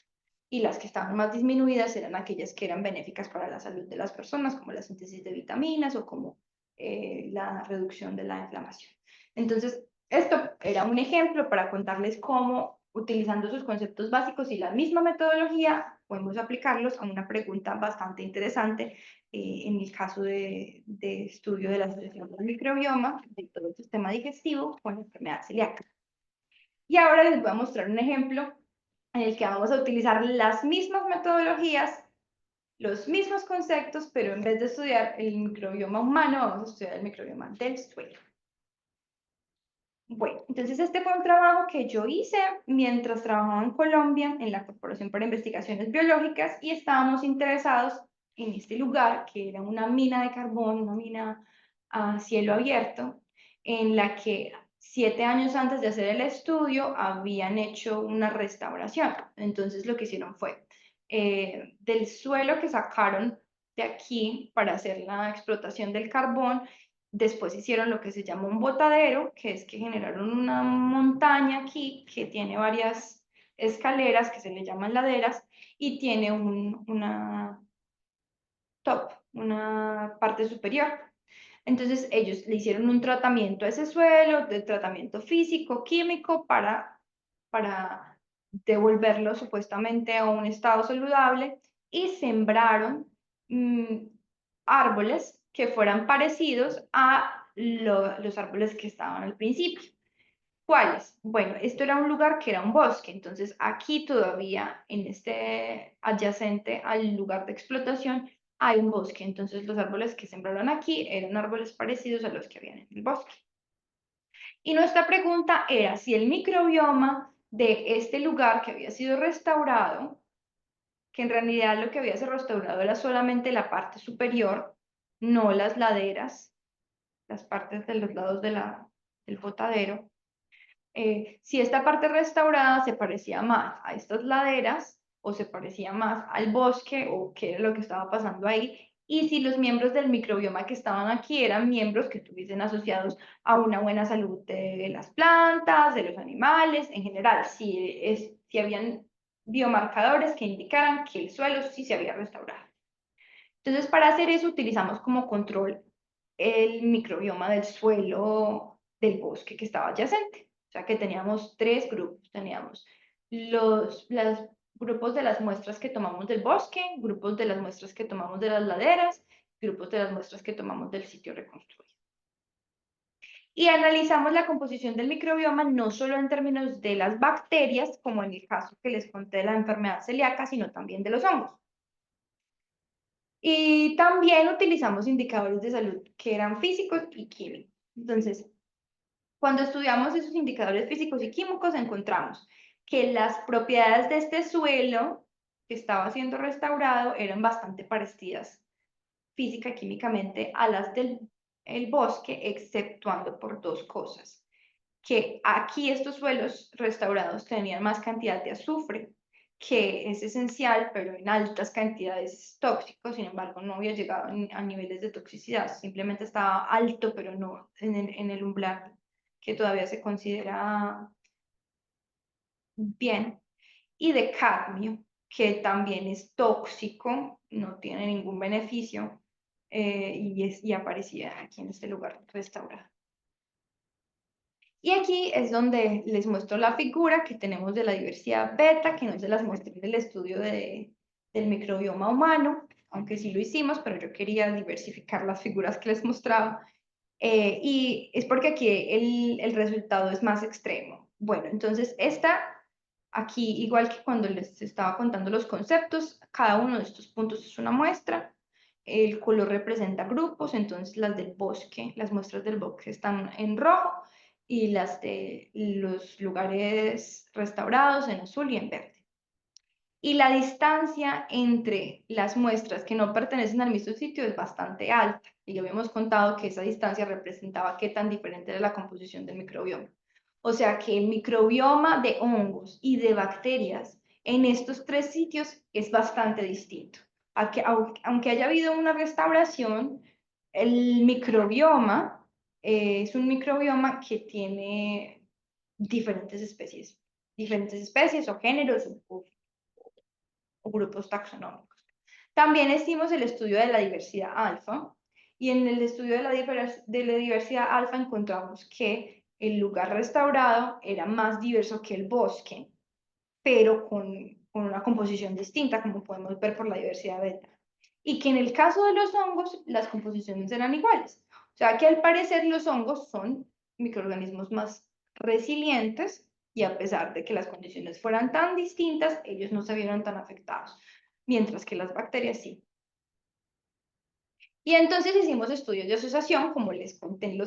Y las que estaban más disminuidas eran aquellas que eran benéficas para la salud de las personas, como la síntesis de vitaminas o como la reducción de la inflamación. Entonces, esto era un ejemplo para contarles cómo, utilizando sus conceptos básicos y la misma metodología, podemos aplicarlos a una pregunta bastante interesante en el caso de estudio de la asociación del microbioma, de todo el sistema digestivo con la enfermedad celíaca. Y ahora les voy a mostrar un ejemplo en el que vamos a utilizar las mismas metodologías, los mismos conceptos, pero en vez de estudiar el microbioma humano, vamos a estudiar el microbioma del suelo. Bueno, entonces este fue un trabajo que yo hice mientras trabajaba en Colombia, en la Corporación para Investigaciones Biológicas, y estábamos interesados en este lugar, que era una mina de carbón, una mina a cielo abierto, en la que 7 años antes de hacer el estudio habían hecho una restauración. Entonces lo que hicieron fue, del suelo que sacaron de aquí para hacer la explotación del carbón, después hicieron lo que se llama un botadero, que es que generaron una montaña aquí que tiene varias escaleras que se le llaman laderas y tiene una top, una parte superior. Entonces ellos le hicieron un tratamiento a ese suelo, de tratamiento físico, químico, para devolverlo supuestamente a un estado saludable y sembraron árboles que fueran parecidos a los árboles que estaban al principio. ¿Cuáles? Bueno, esto era un lugar que era un bosque, entonces aquí todavía en este adyacente al lugar de explotación hay un bosque, entonces los árboles que sembraron aquí eran árboles parecidos a los que habían en el bosque. Y nuestra pregunta era si el microbioma de este lugar que había sido restaurado, que en realidad lo que había sido restaurado era solamente la parte superior, no las laderas, las partes de los lados del botadero, si esta parte restaurada se parecía más a estas laderas o se parecía más al bosque o qué era lo que estaba pasando ahí, y si los miembros del microbioma que estaban aquí eran miembros que estuviesen asociados a una buena salud de las plantas, de los animales, en general, si habían biomarcadores que indicaran que el suelo sí se había restaurado. Entonces, para hacer eso utilizamos como control el microbioma del suelo del bosque que estaba adyacente. O sea que teníamos tres grupos. Teníamos los grupos de las muestras que tomamos del bosque, grupos de las muestras que tomamos de las laderas, grupos de las muestras que tomamos del sitio reconstruido. Y analizamos la composición del microbioma no solo en términos de las bacterias, como en el caso que les conté de la enfermedad celíaca, sino también de los hongos. Y también utilizamos indicadores de salud que eran físicos y químicos. Entonces, cuando estudiamos esos indicadores físicos y químicos, encontramos que las propiedades de este suelo que estaba siendo restaurado eran bastante parecidas física y químicamente a las del bosque, exceptuando por dos cosas. Que aquí estos suelos restaurados tenían más cantidad de azufre, que es esencial, pero en altas cantidades tóxico. Sin embargo, no había llegado a niveles de toxicidad, simplemente estaba alto, pero no en el umbral que todavía se considera bien, y de cadmio, que también es tóxico, no tiene ningún beneficio, y aparecía aquí en este lugar restaurado. Y aquí es donde les muestro la figura que tenemos de la diversidad beta, que no se las mostré del estudio del microbioma humano, aunque sí lo hicimos, pero yo quería diversificar las figuras que les mostraba. Y es porque aquí el resultado es más extremo. Bueno, entonces aquí, igual que cuando les estaba contando los conceptos, cada uno de estos puntos es una muestra. El color representa grupos, entonces las del bosque, las muestras del bosque están en rojo y las de los lugares restaurados en azul y en verde. Y la distancia entre las muestras que no pertenecen al mismo sitio es bastante alta. Y ya habíamos contado que esa distancia representaba qué tan diferente era la composición del microbioma. O sea que el microbioma de hongos y de bacterias en estos tres sitios es bastante distinto. Aunque haya habido una restauración, el microbioma es un microbioma que tiene diferentes especies o géneros o grupos taxonómicos. También hicimos el estudio de la diversidad alfa, y en el estudio de la diversidad alfa encontramos que el lugar restaurado era más diverso que el bosque, pero con una composición distinta, como podemos ver por la diversidad beta. Y que en el caso de los hongos, las composiciones eran iguales. O sea que al parecer los hongos son microorganismos más resilientes, y a pesar de que las condiciones fueran tan distintas, ellos no se vieron tan afectados, mientras que las bacterias sí. Y entonces hicimos estudios de asociación, como les conté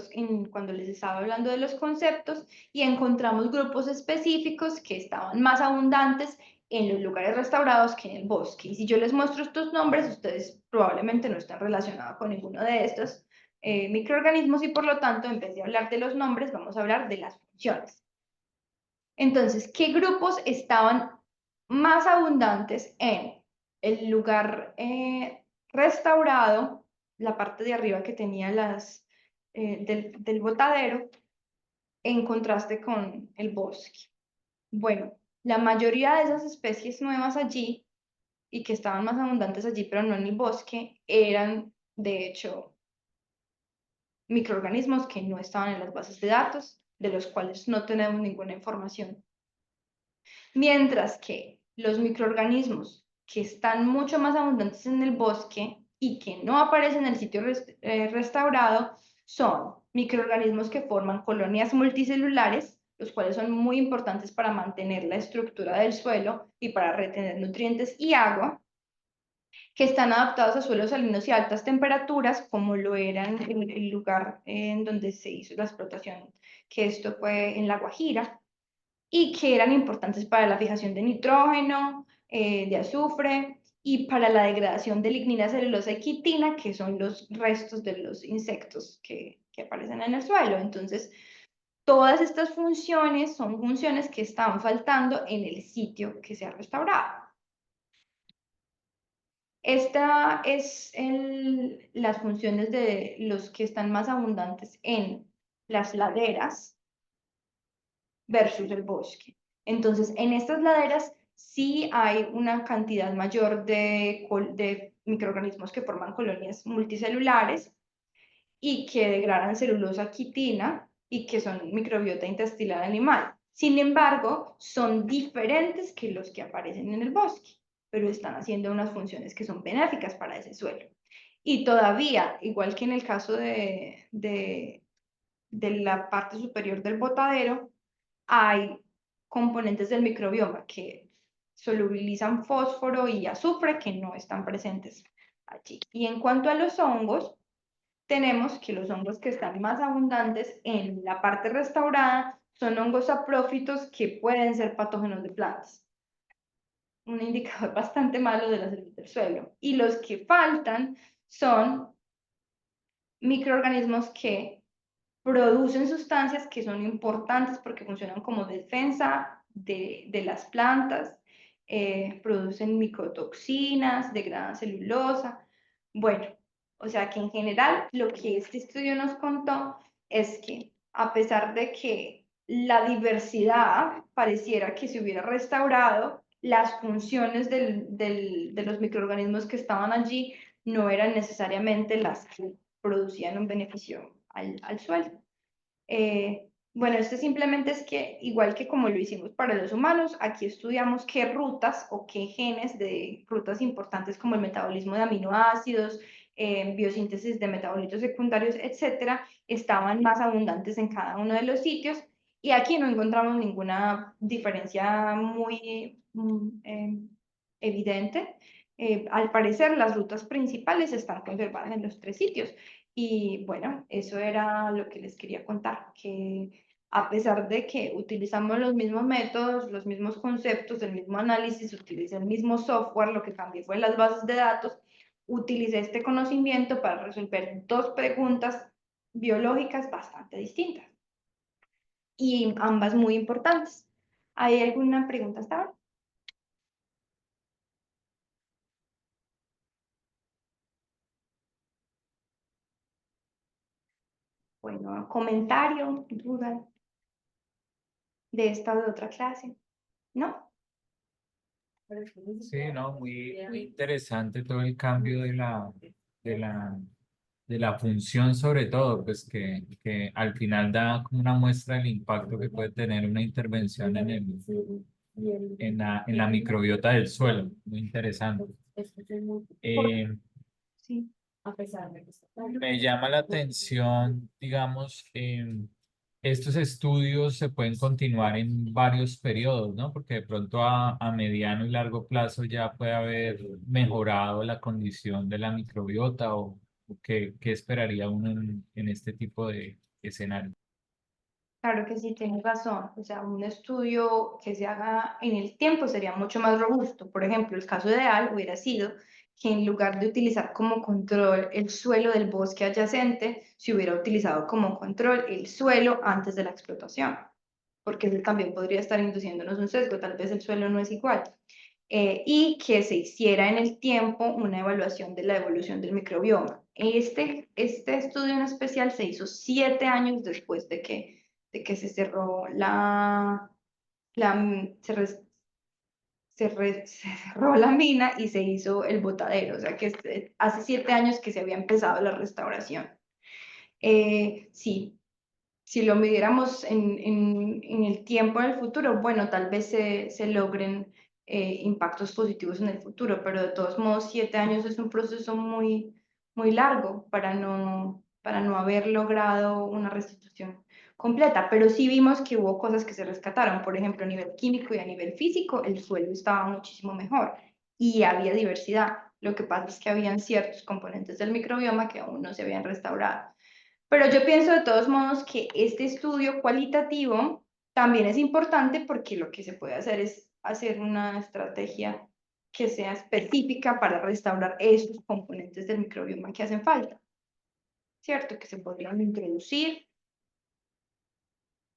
cuando les estaba hablando de los conceptos, y encontramos grupos específicos que estaban más abundantes en los lugares restaurados que en el bosque. Y si yo les muestro estos nombres, ustedes probablemente no están relacionados con ninguno de estos microorganismos, y por lo tanto, en vez de hablar de los nombres, vamos a hablar de las funciones. Entonces, ¿qué grupos estaban más abundantes en el lugar restaurado, la parte de arriba que tenía del botadero, en contraste con el bosque? Bueno, la mayoría de esas especies nuevas allí y que estaban más abundantes allí, pero no en el bosque, eran de hecho microorganismos que no estaban en las bases de datos, de los cuales no tenemos ninguna información. Mientras que los microorganismos que están mucho más abundantes en el bosque y que no aparecen en el sitio restaurado son microorganismos que forman colonias multicelulares, los cuales son muy importantes para mantener la estructura del suelo y para retener nutrientes y agua, que están adaptados a suelos salinos y altas temperaturas, como lo eran en el lugar en donde se hizo la explotación, que esto fue en La Guajira, y que eran importantes para la fijación de nitrógeno, de azufre, y para la degradación de lignina, celulosa y quitina, que son los restos de los insectos que aparecen en el suelo. Entonces, todas estas funciones son funciones que están faltando en el sitio que se ha restaurado. Esta es las funciones de los que están más abundantes en las laderas versus el bosque. Entonces, en estas laderas sí hay una cantidad mayor de microorganismos que forman colonias multicelulares, y que degradan celulosa quitina y que son microbiota intestinal animal. Sin embargo, son diferentes que los que aparecen en el bosque, pero están haciendo unas funciones que son benéficas para ese suelo. Y todavía, igual que en el caso de la parte superior del botadero, hay componentes del microbioma que solubilizan fósforo y azufre que no están presentes allí. Y en cuanto a los hongos, tenemos que los hongos que están más abundantes en la parte restaurada son hongos saprófitos que pueden ser patógenos de plantas. Un indicador bastante malo de la salud del suelo. Y los que faltan son microorganismos que producen sustancias que son importantes porque funcionan como defensa de las plantas, producen micotoxinas, degradan celulosa. Bueno, o sea que en general lo que este estudio nos contó es que a pesar de que la diversidad pareciera que se hubiera restaurado, las funciones de los microorganismos que estaban allí no eran necesariamente las que producían un beneficio al suelo. Bueno, esto simplemente es que, igual que como lo hicimos para los humanos, aquí estudiamos qué rutas o qué genes de rutas importantes como el metabolismo de aminoácidos, biosíntesis de metabolitos secundarios, etcétera, estaban más abundantes en cada uno de los sitios. Y aquí no encontramos ninguna diferencia muy evidente. Al parecer, las rutas principales están conservadas en los tres sitios. Y bueno, eso era lo que les quería contar, que a pesar de que utilizamos los mismos métodos, los mismos conceptos, el mismo análisis, utilicé el mismo software, lo que cambié fue las bases de datos, utilicé este conocimiento para resolver dos preguntas biológicas bastante distintas y ambas muy importantes. ¿Hay alguna pregunta hasta ahora? Bueno, comentario, duda de esta o de otra clase, ¿no? Sí, no, muy interesante todo el cambio de la, de la función sobre todo, pues que al final da como una muestra del impacto que puede tener una intervención en la microbiota del suelo. Muy interesante. Eh, Sí. Me llama la atención, digamos, estos estudios se pueden continuar en varios periodos, ¿no? Porque de pronto a mediano y largo plazo ya puede haber mejorado la condición de la microbiota o qué esperaría uno en este tipo de escenario. Claro que sí, tienes razón. O sea, un estudio que se haga en el tiempo sería mucho más robusto. Por ejemplo, el caso ideal hubiera sido que en lugar de utilizar como control el suelo del bosque adyacente, se hubiera utilizado como control el suelo antes de la explotación, porque eso también podría estar induciéndonos un sesgo, tal vez el suelo no es igual. Y que se hiciera en el tiempo una evaluación de la evolución del microbioma. Este estudio en especial se hizo 7 años después de que se cerró se cerró la mina y se hizo el botadero, o sea que hace 7 años que se había empezado la restauración. Sí, si lo midiéramos en el tiempo en el futuro, bueno, tal vez se logren impactos positivos en el futuro, pero de todos modos 7 años es un proceso muy largo para no haber logrado una restitución completa, pero sí vimos que hubo cosas que se rescataron, por ejemplo, a nivel químico y a nivel físico, el suelo estaba muchísimo mejor y había diversidad. Lo que pasa es que habían ciertos componentes del microbioma que aún no se habían restaurado. Pero yo pienso de todos modos que este estudio cualitativo también es importante porque lo que se puede hacer es hacer una estrategia que sea específica para restaurar esos componentes del microbioma que hacen falta, ¿cierto? Que se podrían introducir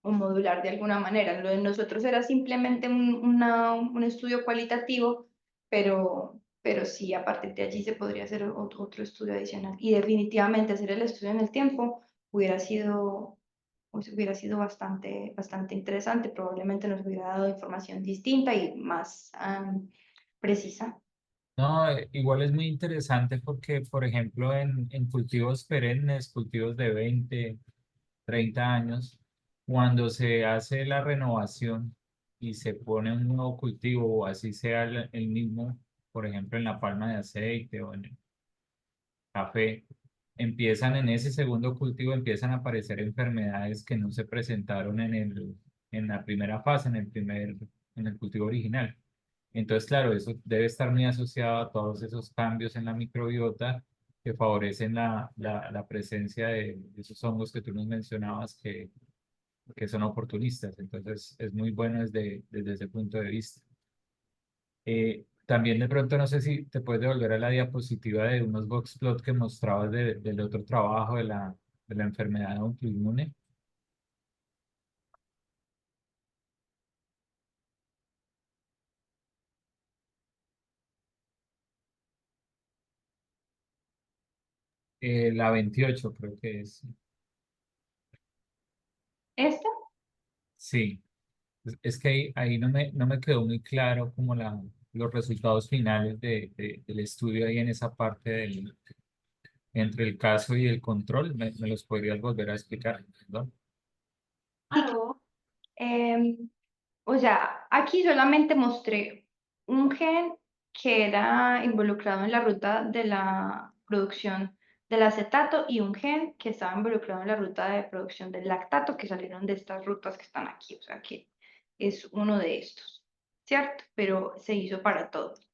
o modular de alguna manera. Lo de nosotros era simplemente un estudio cualitativo, pero sí, a partir de allí se podría hacer otro estudio adicional. Y definitivamente hacer el estudio en el tiempo hubiera sido, hubiera sido bastante interesante. Probablemente nos hubiera dado información distinta y más precisa. No, igual es muy interesante porque, por ejemplo, en cultivos perennes, cultivos de 20, 30 años, cuando se hace la renovación y se pone un nuevo cultivo, o así sea el mismo, por ejemplo, en la palma de aceite o en el café, empiezan en ese segundo cultivo, empiezan a aparecer enfermedades que no se presentaron en la primera fase, en el cultivo original. Entonces, claro, eso debe estar muy asociado a todos esos cambios en la microbiota que favorecen la presencia de esos hongos que tú nos mencionabas que son oportunistas. Entonces, es muy bueno desde ese punto de vista. También de pronto no sé si te puedes devolver a la diapositiva de unos box plot que mostrabas del otro trabajo de la enfermedad autoinmune. La 28 creo que es. ¿Esta? Sí, es que ahí no me quedó muy claro como los resultados finales del estudio ahí en esa parte entre el caso y el control. Me los podrías volver a explicar, ¿no? Em, o sea, aquí solamente mostré un gen que era involucrado en la ruta de la producción del acetato y un gen que estaba involucrado en la ruta de producción del lactato, que salieron de estas rutas que están aquí, o sea que es uno de estos, ¿cierto? Pero se hizo para todos.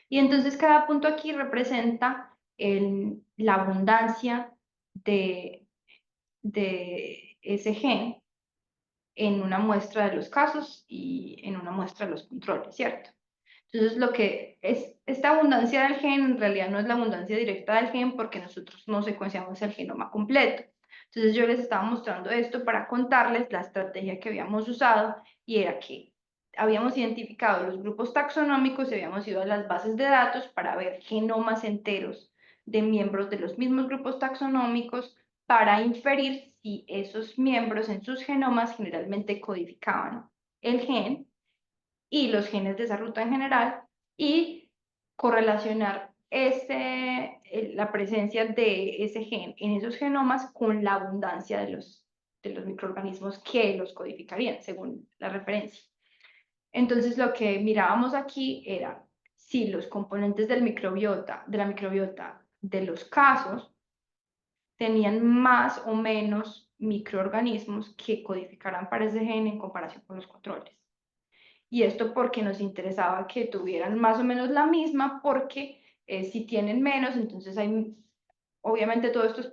Y entonces cada punto aquí representa la abundancia de, de ese gen en una muestra de los casos y en una muestra de los controles, ¿cierto? Entonces, lo que es esta abundancia del gen en realidad no es la abundancia directa del gen porque nosotros no secuenciamos el genoma completo. Entonces, yo les estaba mostrando esto para contarles la estrategia que habíamos usado y era que habíamos identificado los grupos taxonómicos y habíamos ido a las bases de datos para ver genomas enteros de miembros de los mismos grupos taxonómicos para inferir si esos miembros en sus genomas generalmente codificaban el gen y los genes de esa ruta en general y correlacionar la presencia de ese gen en esos genomas con la abundancia de los microorganismos que los codificarían según la referencia. Entonces lo que mirábamos aquí era si los componentes de la microbiota de los casos tenían más o menos microorganismos que codificaran para ese gen en comparación con los controles. Y esto porque nos interesaba que tuvieran más o menos la misma, porque si tienen menos, entonces hay, obviamente todo esto es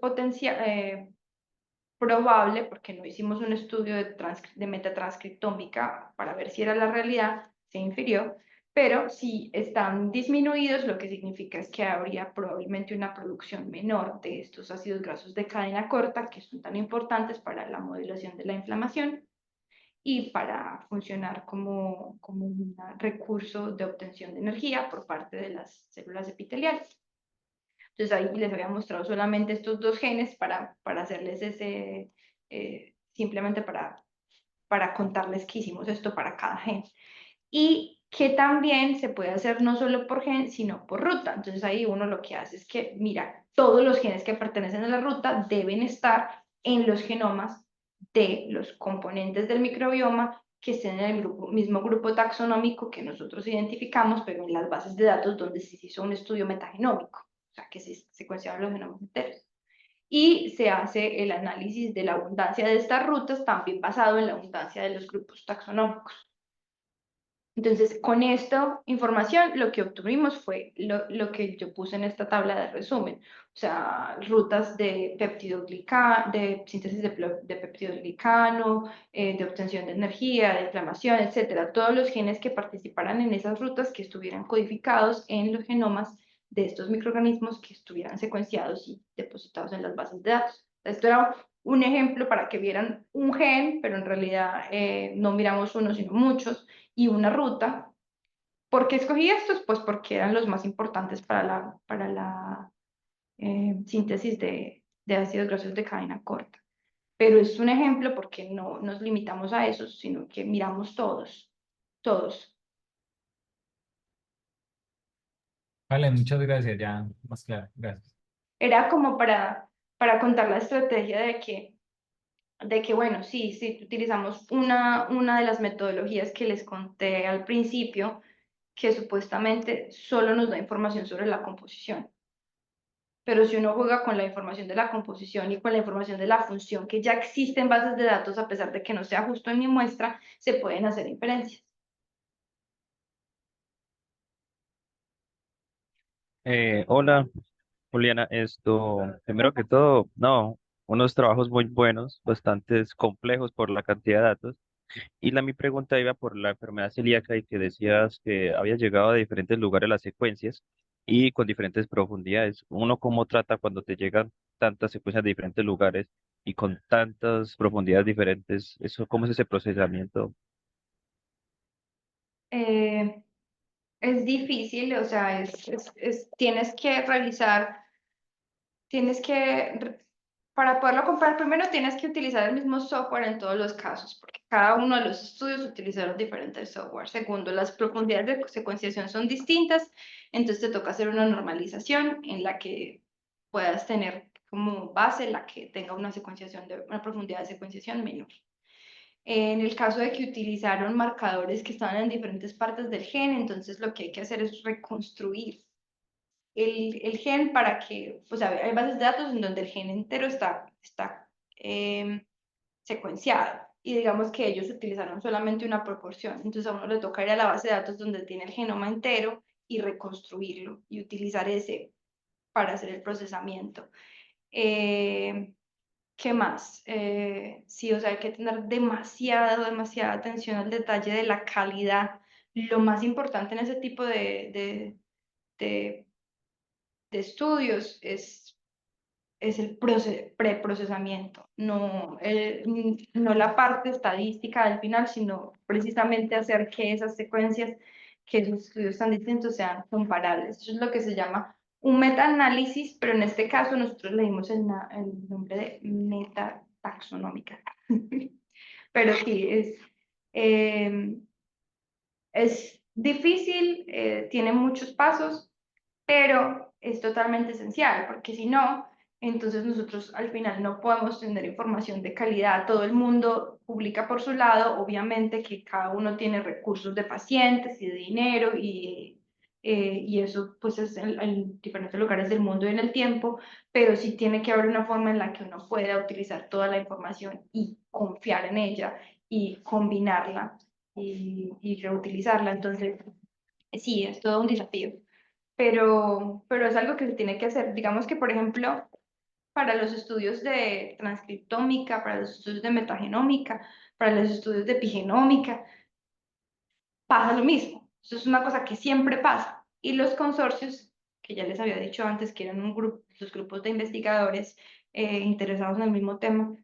probable, porque no hicimos un estudio de metatranscriptómica para ver si era la realidad, se infirió, pero si están disminuidos, lo que significa es que habría probablemente una producción menor de estos ácidos grasos de cadena corta, que son tan importantes para la modulación de la inflamación y para funcionar como un recurso de obtención de energía por parte de las células epiteliales. Entonces ahí les había mostrado solamente estos dos genes para hacerles simplemente para contarles que hicimos esto para cada gen. Y que también se puede hacer no solo por gen, sino por ruta. Entonces ahí uno lo que hace es que, mira, todos los genes que pertenecen a la ruta deben estar en los genomas de los componentes del microbioma que estén en el mismo grupo taxonómico que nosotros identificamos, pero en las bases de datos donde se hizo un estudio metagenómico, o sea, que se secuenciaron los genomas enteros. Y se hace el análisis de la abundancia de estas rutas, también basado en la abundancia de los grupos taxonómicos. Entonces, con esta información, lo que obtuvimos fue lo que yo puse en esta tabla de resumen. O sea, rutas de de síntesis de peptidoglicano, de obtención de energía, de inflamación, etcétera. Todos los genes que participaran en esas rutas que estuvieran codificados en los genomas de estos microorganismos que estuvieran secuenciados y depositados en las bases de datos. Esto era un ejemplo para que vieran un gen, pero en realidad no miramos uno, sino muchos y una ruta. ¿Por qué escogí estos? Pues porque eran los más importantes para la síntesis de ácidos grasos de cadena corta. Pero es un ejemplo porque no nos limitamos a esos, sino que miramos todos, todos. Vale, muchas gracias, ya más claro, gracias. Era como para contar la estrategia de que bueno, sí, sí, utilizamos una de las metodologías que les conté al principio, que supuestamente solo nos da información sobre la composición. Pero si uno juega con la información de la composición y con la información de la función que ya existe en bases de datos, a pesar de que no sea justo en mi muestra, se pueden hacer inferencias. Hola, Juliana, primero que todo, no, unos trabajos muy buenos, bastante complejos por la cantidad de datos. Mi pregunta iba por la enfermedad celíaca y que decías que había llegado a diferentes lugares las secuencias y con diferentes profundidades. Uno, ¿cómo trata cuando te llegan tantas secuencias de diferentes lugares y con tantas profundidades diferentes? Eso, ¿cómo es ese procesamiento? Eh, es difícil, o sea, tienes que realizar. Tienes que, para poderlo comparar, primero tienes que utilizar el mismo software en todos los casos, porque cada uno de los estudios utilizaron diferentes software. Segundo, las profundidades de secuenciación son distintas, entonces te toca hacer una normalización en la que puedas tener como base la que tenga una profundidad de secuenciación menor. En el caso de que utilizaron marcadores que estaban en diferentes partes del gen, entonces lo que hay que hacer es reconstruir el gen para que, pues hay bases de datos en donde el gen entero está secuenciado y digamos que ellos utilizaron solamente una proporción. Entonces a uno le toca ir a la base de datos donde tiene el genoma entero y reconstruirlo y utilizar ese para hacer el procesamiento. Eh, ¿Qué más? Sí, o sea, hay que tener demasiada atención al detalle de la calidad. Lo más importante en ese tipo de de estudios es el preprocesamiento, no la parte estadística al final, sino precisamente hacer que esas secuencias, que esos estudios tan distintos sean comparables. Eso es lo que se llama un metaanálisis, pero en este caso nosotros le dimos el nombre de metataxonómica. Pero sí, eh, es difícil, tiene muchos pasos, pero es totalmente esencial, porque si no, entonces nosotros al final no podemos tener información de calidad. Todo el mundo publica por su lado, obviamente que cada uno tiene recursos de pacientes y de dinero y eso pues es en diferentes lugares del mundo y en el tiempo, pero sí tiene que haber una forma en la que uno pueda utilizar toda la información y confiar en ella y combinarla y reutilizarla. Entonces, sí, es todo un desafío, pero es algo que se tiene que hacer. Digamos que, por ejemplo, para los estudios de transcriptómica, para los estudios de metagenómica, para los estudios de epigenómica, pasa lo mismo. Eso es una cosa que siempre pasa. Y los consorcios, que ya les había dicho antes, que eran los grupos de investigadores interesados en el mismo tema,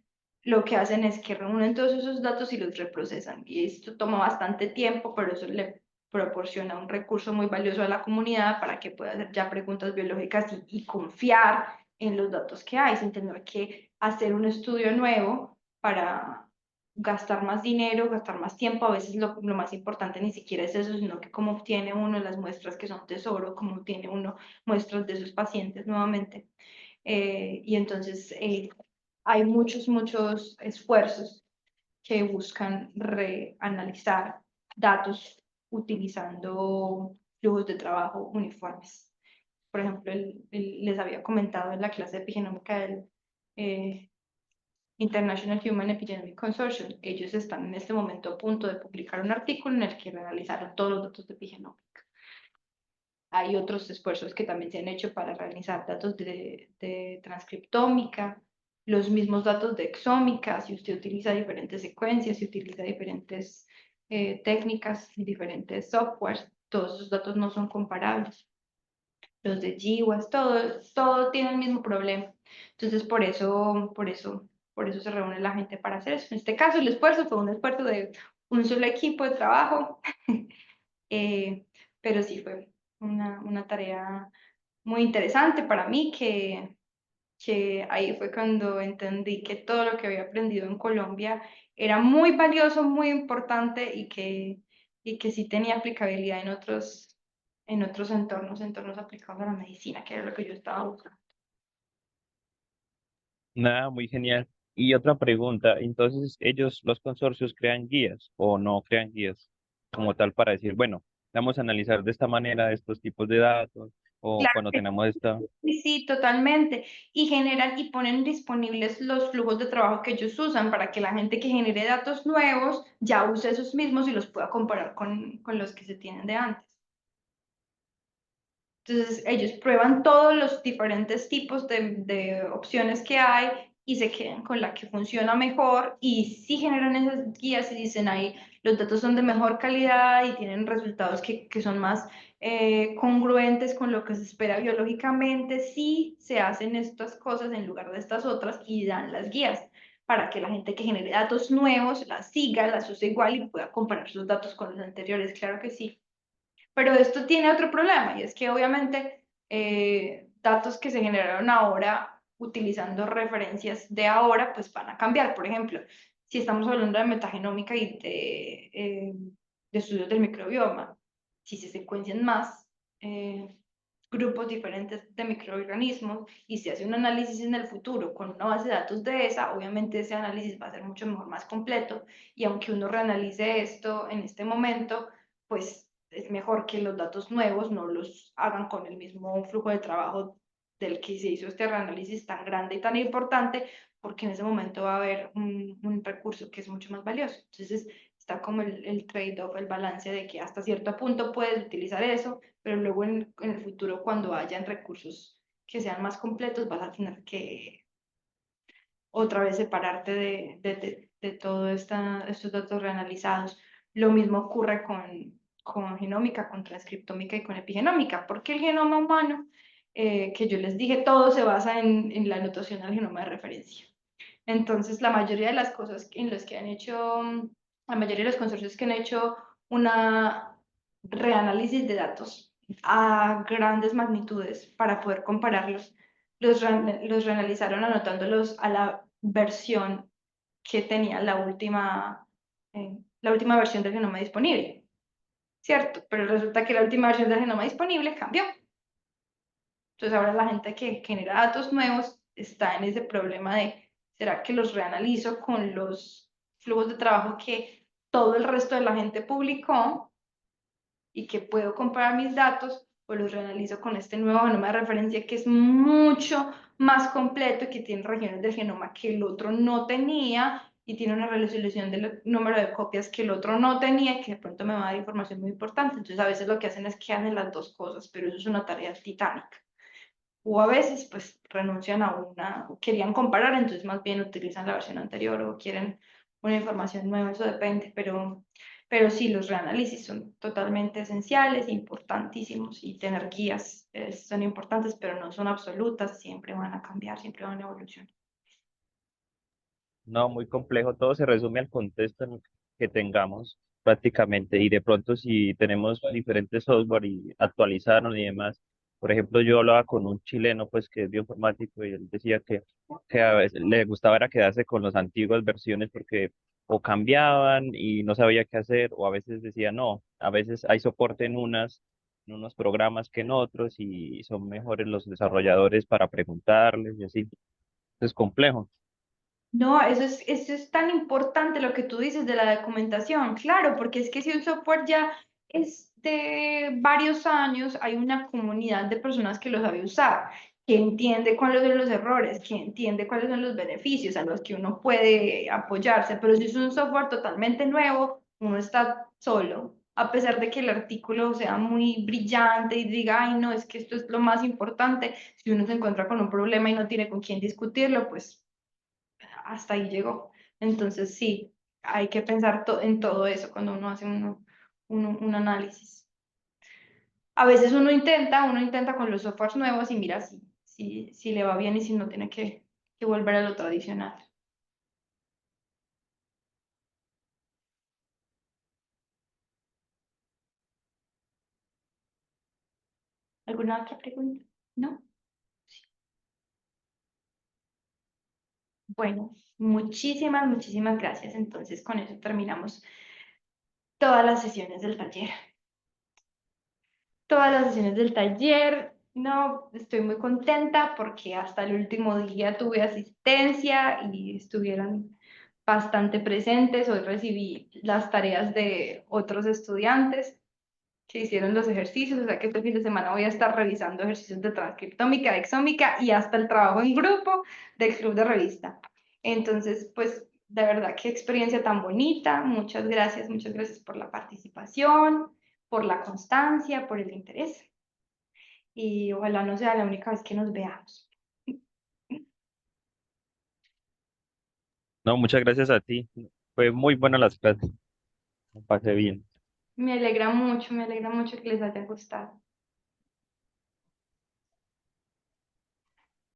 lo que hacen es que reúnen todos esos datos y los reprocesan. Y esto toma bastante tiempo, pero eso le proporciona un recurso muy valioso a la comunidad para que pueda hacer ya preguntas biológicas y confiar en los datos que hay, sin tener que hacer un estudio nuevo para gastar más dinero, gastar más tiempo. A veces lo más importante ni siquiera es eso, sino que cómo obtiene uno las muestras que son tesoro, cómo obtiene uno muestras de sus pacientes nuevamente. Y entonces hay muchos esfuerzos que buscan reanalizar datos utilizando flujos de trabajo uniformes. Por ejemplo, les había comentado en la clase de epigenómica del eh, International Human Epigenetic Consortium. Ellos están en este momento a punto de publicar un artículo en el que realizaron todos los datos de epigenómica. Hay otros esfuerzos que también se han hecho para realizar datos de transcriptómica, los mismos datos de exómica, si usted utiliza diferentes secuencias, si utiliza diferentes técnicas y diferentes softwares, todos esos datos no son comparables. Los de GWAS, todo tiene el mismo problema. Entonces, por eso se reúne la gente para hacer eso. En este caso, el esfuerzo fue un esfuerzo de un solo equipo de trabajo, eh, pero sí fue una tarea muy interesante para mí, que ahí fue cuando entendí que todo lo que había aprendido en Colombia era muy valioso, muy importante y que sí tenía aplicabilidad en otros entornos aplicados a la medicina, que era lo que yo estaba buscando. Nada, muy genial. Y otra pregunta, entonces ellos, los consorcios, crean guías o no crean guías como tal para decir, bueno, vamos a analizar de esta manera estos tipos de datos o Claro cuando que tenemos esta... sí, sí, totalmente. Y generan y ponen disponibles los flujos de trabajo que ellos usan para que la gente que genere datos nuevos ya use esos mismos y los pueda comparar con los que se tienen de antes. Entonces, ellos prueban todos los diferentes tipos de opciones que hay y se quedan con la que funciona mejor y sí generan esas guías y dicen ahí, los datos son de mejor calidad y tienen resultados que son más congruentes con lo que se espera biológicamente, sí se hacen estas cosas en lugar de estas otras y dan las guías para que la gente que genere datos nuevos las siga, las use igual y pueda comparar sus datos con los anteriores, claro que sí. Pero esto tiene otro problema y es que obviamente datos que se generaron ahora utilizando referencias de ahora, pues van a cambiar. Por ejemplo, si estamos hablando de metagenómica y de estudios del microbioma, si se secuencian más grupos diferentes de microorganismos y se hace un análisis en el futuro con una base de datos de esa, obviamente ese análisis va a ser mucho mejor, más completo y aunque uno reanalice esto en este momento, pues es mejor que los datos nuevos no los hagan con el mismo flujo de trabajo del que se hizo este reanálisis tan grande y tan importante, porque en ese momento va a haber un recurso que es mucho más valioso. Entonces está como el trade-off, el balance de que hasta cierto punto puedes utilizar eso, pero luego en el futuro cuando hayan recursos que sean más completos vas a tener que otra vez separarte de todos estos datos reanalizados. Lo mismo ocurre con genómica, con transcriptómica y con epigenómica, porque el genoma humano, que yo les dije, todo se basa en la anotación al genoma de referencia. Entonces, la mayoría de las cosas en las que han hecho, la mayoría de los consorcios que han hecho una reanálisis de datos a grandes magnitudes para poder compararlos, los reanalizaron anotándolos a la versión que tenía la última versión del genoma disponible, ¿cierto? Pero resulta que la última versión del genoma disponible cambió. Entonces ahora la gente que genera datos nuevos está en ese problema de, ¿será que los reanalizo con los flujos de trabajo que todo el resto de la gente publicó y que puedo comparar mis datos o los reanalizo con este nuevo genoma de referencia que es mucho más completo y que tiene regiones del genoma que el otro no tenía y tiene una resolución del número de copias que el otro no tenía y que de pronto me va a dar información muy importante? Entonces a veces lo que hacen es que hacen las dos cosas, pero eso es una tarea titánica. O a veces pues renuncian a una, querían comparar, entonces más bien utilizan la versión anterior o quieren una información nueva, eso depende, pero sí, los reanálisis son totalmente esenciales, importantísimos y tener guías son importantes, pero no son absolutas, siempre van a cambiar, siempre van a evolucionar. No, muy complejo, todo se resume al contexto en el que tengamos prácticamente y de pronto si tenemos diferentes software y actualizaron y demás. Por ejemplo, yo hablaba con un chileno pues que es bioinformático y él decía que a veces le gustaba era quedarse con las antiguas versiones porque o cambiaban y no sabía qué hacer o a veces decía no, a veces hay soporte en unos programas que en otros y son mejores los desarrolladores para preguntarles y así. Es complejo. No, eso es tan importante lo que tú dices de la documentación, claro, porque es que si un software ya es de varios años, hay una comunidad de personas que lo sabe usar, que entiende cuáles son los errores, que entiende cuáles son los beneficios a los que uno puede apoyarse, pero si es un software totalmente nuevo, uno está solo, a pesar de que el artículo sea muy brillante y diga, ay, no, es que esto es lo más importante, si uno se encuentra con un problema y no tiene con quién discutirlo, pues hasta ahí llegó. Entonces, sí, hay que pensar en todo eso cuando uno hace un análisis. A veces uno intenta con los softwares nuevos y mira si le va bien y si no tiene que volver a lo tradicional. ¿Alguna otra pregunta? ¿No? Bueno, muchísimas gracias. Entonces, con eso terminamos todas las sesiones del taller. todas las sesiones del taller. No, estoy muy contenta porque hasta el último día tuve asistencia y estuvieron bastante presentes. Hoy recibí las tareas de otros estudiantes que hicieron los ejercicios, o sea que este fin de semana voy a estar revisando ejercicios de transcriptómica, de exómica y hasta el trabajo en grupo del club de revista. Entonces, pues, de verdad, qué experiencia tan bonita. Muchas gracias por la participación, por la constancia, por el interés. Y ojalá no sea la única vez que nos veamos. No, muchas gracias a ti. Fue muy buena las clases. Me pasé bien. Me alegra mucho que les haya gustado.